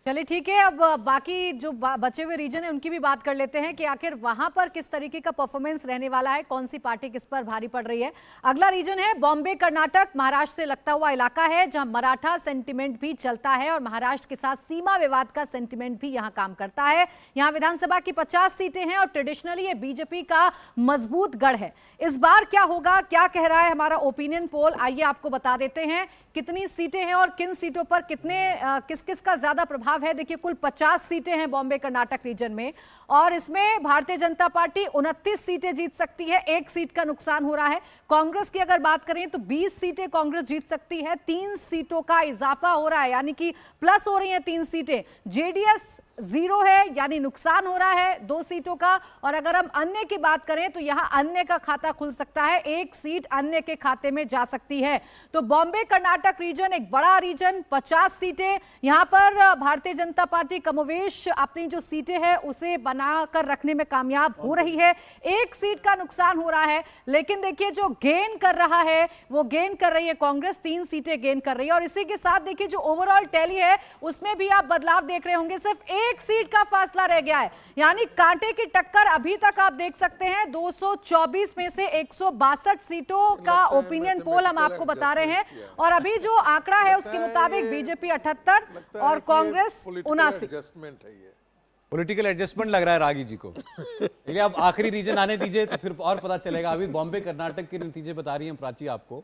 चलिए ठीक है, अब बाकी जो बचे हुए रीजन है उनकी भी बात कर लेते हैं कि आखिर वहां पर किस तरीके का परफॉर्मेंस रहने वाला है, कौन सी पार्टी किस पर भारी पड़ रही है। अगला रीजन है बॉम्बे कर्नाटक, महाराष्ट्र से लगता हुआ इलाका है जहां मराठा सेंटिमेंट भी चलता है और महाराष्ट्र के साथ सीमा विवाद का सेंटिमेंट भी यहां काम करता है। यहां विधानसभा की 50 सीटें हैं और ट्रेडिशनली ये बीजेपी का मजबूत गढ़ है। इस बार क्या होगा, क्या कह रहा है हमारा ओपिनियन पोल, आइए आपको बता देते हैं कितनी सीटें हैं और किन सीटों पर किस किस का ज्यादा प्रभाव है। देखिए कुल 50 सीटें हैं बॉम्बे कर्नाटक रीजन में और इसमें भारतीय जनता पार्टी 29 सीटें जीत सकती है, 1 सीट का नुकसान हो रहा है। कांग्रेस की अगर बात करें तो 20 सीटें कांग्रेस जीत सकती है, 3 सीटों का इजाफा हो रहा है यानी कि प्लस हो रही हैं 3 सीटें। जेडीएस 0 है यानी नुकसान हो रहा है 2 सीटों का। और अगर हम अन्य की बात करें तो यहां अन्य का खाता खुल सकता है, 1 सीट अन्य के खाते में जा सकती है। तो बॉम्बे कर्नाटक रीजन एक बड़ा रीजन, 50 सीटें, यहां पर भारतीय जनता पार्टी कमोवेश अपनी जो सीटें हैं उसे बनाकर रखने में कामयाब हो रही है। 1 सीट का नुकसान हो रहा है, लेकिन देखिए जो गेन कर रहा है वो गेन कर रही है कांग्रेस, 3 सीटें गेन कर रही है। और इसी के साथ देखिए जो ओवरऑल टैली है उसमें भी आप बदलाव देख रहे होंगे, सिर्फ 1 सीट का फासला रह गया है यानी कांटे की टक्कर अभी तक आप देख सकते हैं। 224 में से 162 सीटों का ओपिनियन पोल हम आपको बता रहे हैं और अभी जो आंकड़ा है उसके मुताबिक बीजेपी 78 और कांग्रेस 79। पॉलिटिकल एडजस्टमेंट लग रहा है रागी जी को। लेकिन अब आखिरी रीजन आने दीजिए तो फिर और पता चलेगा। अभी बॉम्बे कर्नाटक के नतीजे बता रही हैं प्राची आपको,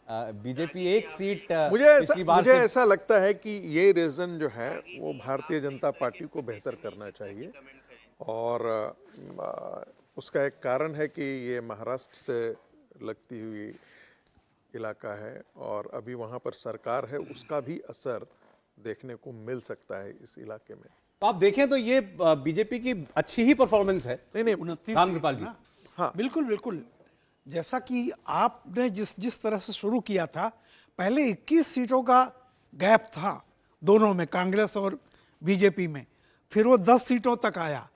बीजेपी 1 सीट मुझे ऐसा लगता है कि ये रीजन जो है वो भारतीय जनता पार्टी को बेहतर करना चाहिए और उसका एक कारण है कि ये महाराष्ट्र से लगती हुई इलाका है और अभी वहाँ पर सरकार है, उसका भी असर देखने को मिल सकता है इस इलाके में। तो आप देखें तो ये बीजेपी की अच्छी ही परफॉर्मेंस है। नहीं 29 रामकृपाल जी। हाँ बिल्कुल बिल्कुल, जैसा कि आपने जिस तरह से शुरू किया था, पहले 21 सीटों का गैप था दोनों में, कांग्रेस और बीजेपी में, फिर वो 10 सीटों तक आया,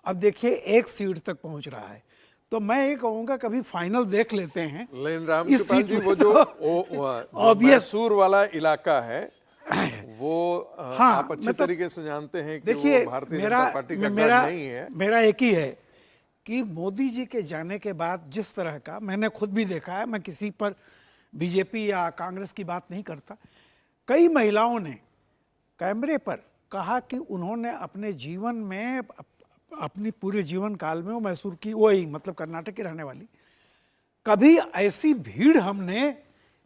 अब देखिए 1 सीट तक पहुंच रहा है। तो मैं ये कहूँगा कभी फाइनल देख लेते हैं। लेकिन रामकृपाल जी वो जो मैसूर वाला इलाका है वो हाँ, आप अच्छे तरीके से जानते हैं कि देखिए वो भारतीय जनता पार्टी का गढ़ नहीं है। मेरा एक ही है कि मोदी जी के जाने के बाद जिस तरह का, मैंने खुद भी देखा है, मैं किसी पर बीजेपी या कांग्रेस की बात नहीं करता, कई महिलाओं ने कैमरे पर कहा कि उन्होंने अपने जीवन में, अपनी पूरे जीवन काल में, वो मैसूर की, वही मतलब कर्नाटक की रहने वाली, कभी ऐसी भीड़ हमने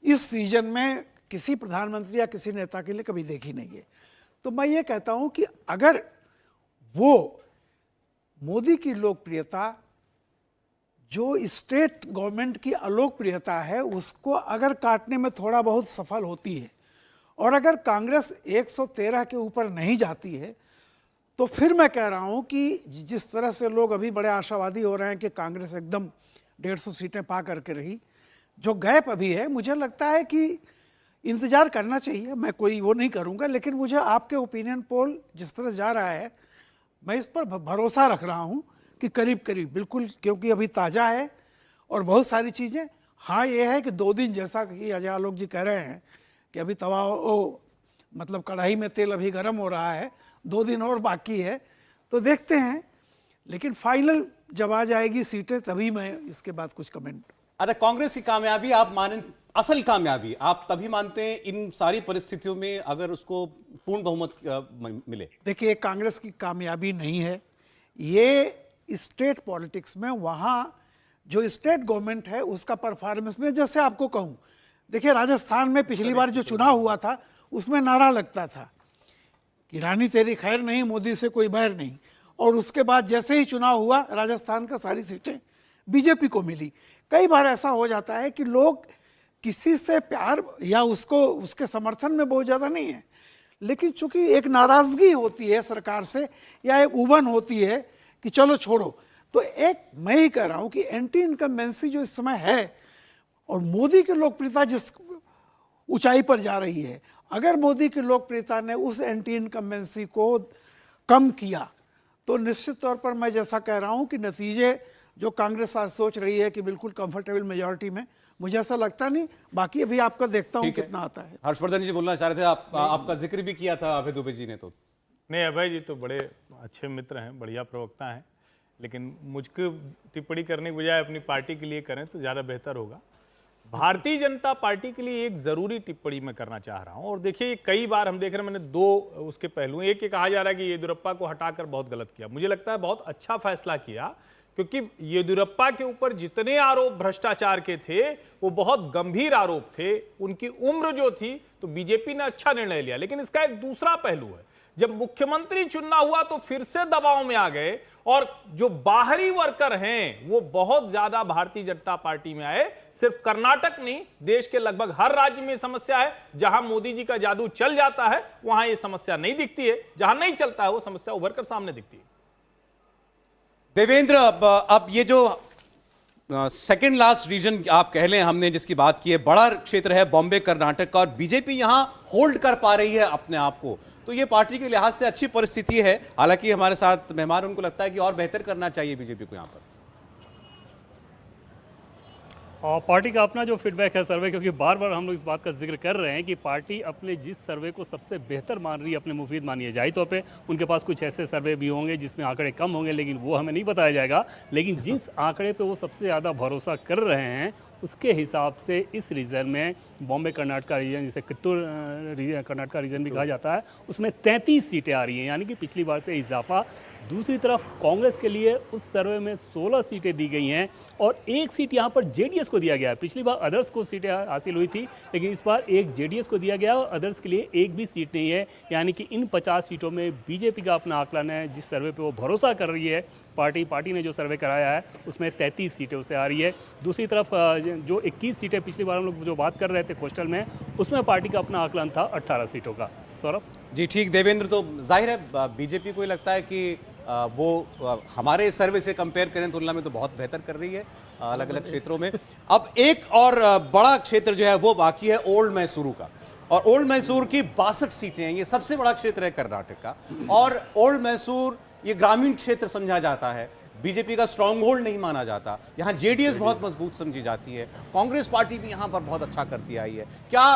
इस सीजन में किसी प्रधानमंत्री या किसी नेता के लिए कभी देखी नहीं है। तो मैं ये कहता हूं कि अगर वो मोदी की लोकप्रियता जो स्टेट गवर्नमेंट की अलोकप्रियता है उसको अगर काटने में थोड़ा बहुत सफल होती है और अगर कांग्रेस 113 के ऊपर नहीं जाती है, तो फिर मैं कह रहा हूं कि जिस तरह से लोग अभी बड़े आशावादी हो रहे हैं कि कांग्रेस एकदम 150 सीटें पा करके रही, जो गैप अभी है, मुझे लगता है कि इंतजार करना चाहिए। मैं कोई वो नहीं करूंगा, लेकिन मुझे आपके ओपिनियन पोल जिस तरह जा रहा है, मैं इस पर भरोसा रख रहा हूं कि करीब करीब बिल्कुल, क्योंकि अभी ताज़ा है और बहुत सारी चीज़ें। हाँ ये है कि 2 दिन, जैसा कि अजय आलोक जी कह रहे हैं कि अभी तवा मतलब कढ़ाई में तेल अभी गर्म हो रहा है, 2 दिन और बाकी है, तो देखते हैं। लेकिन फाइनल जब आ जाएगी सीटें तभी मैं इसके बाद कुछ कमेंट। अच्छा, कांग्रेस की कामयाबी आप माने, असल कामयाबी आप तभी मानते हैं इन सारी परिस्थितियों में अगर उसको पूर्ण बहुमत मिले? देखिए कांग्रेस की कामयाबी नहीं है ये स्टेट पॉलिटिक्स में, वहाँ जो स्टेट गवर्नमेंट है उसका परफॉर्मेंस में, जैसे आपको कहूँ, देखिए राजस्थान में पिछली बार जो चुनाव हुआ था उसमें नारा लगता था कि रानी तेरी खैर नहीं, मोदी से कोई बैर नहीं, और उसके बाद जैसे ही चुनाव हुआ राजस्थान का सारी सीटें बीजेपी को मिली। कई बार ऐसा हो जाता है कि लोग किसी से प्यार या उसको उसके समर्थन में बहुत ज़्यादा नहीं है, लेकिन चूंकि एक नाराज़गी होती है सरकार से या एक उबन होती है कि चलो छोड़ो, तो एक मैं ही कह रहा हूँ कि एंटी इनकम्बेंसी जो इस समय है और मोदी की लोकप्रियता जिस ऊंचाई पर जा रही है, अगर मोदी की लोकप्रियता ने उस एंटी इनकम्बेंसी को कम किया तो निश्चित तौर पर मैं जैसा कह रहा हूं कि नतीजे जो कांग्रेस आज सोच रही है कि बिल्कुल कंफर्टेबल मेजॉरिटी में, मुझे ऐसा लगता नहीं। बाकी अभी आपका देखता हूं कितना आता है। हर्षवर्धन जी बोलना चाह रहे थे, आपका जिक्र भी किया था अभय दुबे जी ने। तो नहीं, अभय जी तो बड़े अच्छे मित्र हैं, बढ़िया प्रवक्ता हैं, लेकिन मुझको टिप्पणी करने के बजाय अपनी पार्टी के लिए करें तो ज़्यादा बेहतर होगा। भारतीय जनता पार्टी के लिए एक ज़रूरी टिप्पणी मैं करना चाह रहा हूं। और देखिए, कई बार हम देख रहे हैं, मैंने दो उसके पहलू, एक ये कहा जा रहा है कि येदियुरप्पा को हटाकर बहुत गलत किया। मुझे लगता है बहुत अच्छा फैसला किया, क्योंकि येदियुरप्पा के ऊपर जितने आरोप भ्रष्टाचार के थे वो बहुत गंभीर आरोप थे, उनकी उम्र जो थी, तो बीजेपी ने अच्छा निर्णय लिया। लेकिन इसका एक दूसरा पहलू है, जब मुख्यमंत्री चुनना हुआ तो फिर से दबाव में आ गए, और जो बाहरी वर्कर हैं वो बहुत ज्यादा भारतीय जनता पार्टी में आए। सिर्फ कर्नाटक नहीं, देश के लगभग हर राज्य में समस्या है। जहां मोदी जी का जादू चल जाता है वहां ये समस्या नहीं दिखती है, जहां नहीं चलता है वो समस्या उभर कर सामने दिखती है। देवेंद्र, अब ये जो सेकंड लास्ट रीजन आप कह लें हमने जिसकी बात की है, बड़ा क्षेत्र है बॉम्बे कर्नाटक का, और बीजेपी यहां होल्ड कर पा रही है अपने आप को, तो ये पार्टी के लिहाज से अच्छी परिस्थिति है। हालांकि हमारे साथ मेहमान, उनको लगता है कि और बेहतर करना चाहिए बीजेपी को यहां पर। और पार्टी का अपना जो फीडबैक है सर्वे, क्योंकि बार बार हम लोग इस बात का जिक्र कर रहे हैं कि पार्टी अपने जिस सर्वे को सबसे बेहतर मान रही है, अपने मुफीद मानिए, जाहिर तौर पे उनके पास कुछ ऐसे सर्वे भी होंगे जिसमें आंकड़े कम होंगे, लेकिन वो हमें नहीं बताया जाएगा। लेकिन जिस आंकड़े पे वो सबसे ज़्यादा भरोसा कर रहे हैं, उसके हिसाब से इस रीजन में बॉम्बे कर्नाटक रीजन, जिसे कित्तूर कर्नाटक रीजन भी कहा जाता है, उसमें 33 सीटें आ रही हैं, यानी कि पिछली बार से इजाफा। दूसरी तरफ कांग्रेस के लिए उस सर्वे में 16 सीटें दी गई हैं, और एक सीट यहाँ पर जेडीएस को दिया गया है। पिछली बार अदर्स को सीटें हासिल हुई थी, लेकिन इस बार एक जेडीएस को दिया गया और अदर्स के लिए एक भी सीट नहीं है। यानी कि इन 50 सीटों में बीजेपी का अपना आकलन है, जिस सर्वे पे वो भरोसा कर रही है। पार्टी ने जो सर्वे कराया है उसमें 33 सीटें उसे आ रही है। दूसरी तरफ जो 21 सीटें पिछली बार हम लोग जो बात कर रहे थे कोस्टल में, उसमें पार्टी का अपना आकलन था 18 सीटों का। सौरभ जी ठीक। देवेंद्र, तो जाहिर है बीजेपी को लगता है कि वो हमारे सर्वे से कंपेयर करें तुलना में तो बहुत बेहतर कर रही है अलग अलग क्षेत्रों में। अब एक और बड़ा क्षेत्र जो है वो बाकी है ओल्ड मैसूर का, और ओल्ड मैसूर की 62 सीटें हैं। ये सबसे बड़ा क्षेत्र है कर्नाटक का, और ओल्ड मैसूर ये ग्रामीण क्षेत्र समझा जाता है, बीजेपी का स्ट्रॉन्ग होल्ड नहीं माना जाता। यहाँ जेडीएस बहुत मजबूत समझी जाती है, कांग्रेस पार्टी भी यहाँ पर बहुत अच्छा करती आई है। क्या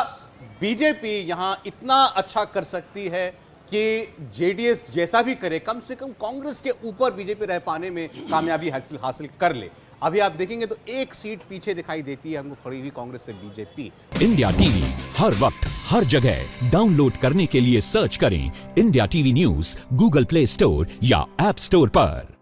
बीजेपी यहाँ इतना अच्छा कर सकती है कि जेडीएस जैसा भी करे, कम से कम कांग्रेस के ऊपर बीजेपी रह पाने में कामयाबी हासिल कर ले? अभी आप देखेंगे तो एक सीट पीछे दिखाई देती है हमको खड़ी हुई कांग्रेस से बीजेपी। इंडिया टीवी हर वक्त हर जगह डाउनलोड करने के लिए सर्च करें India TV news Google play store या ऐप स्टोर पर।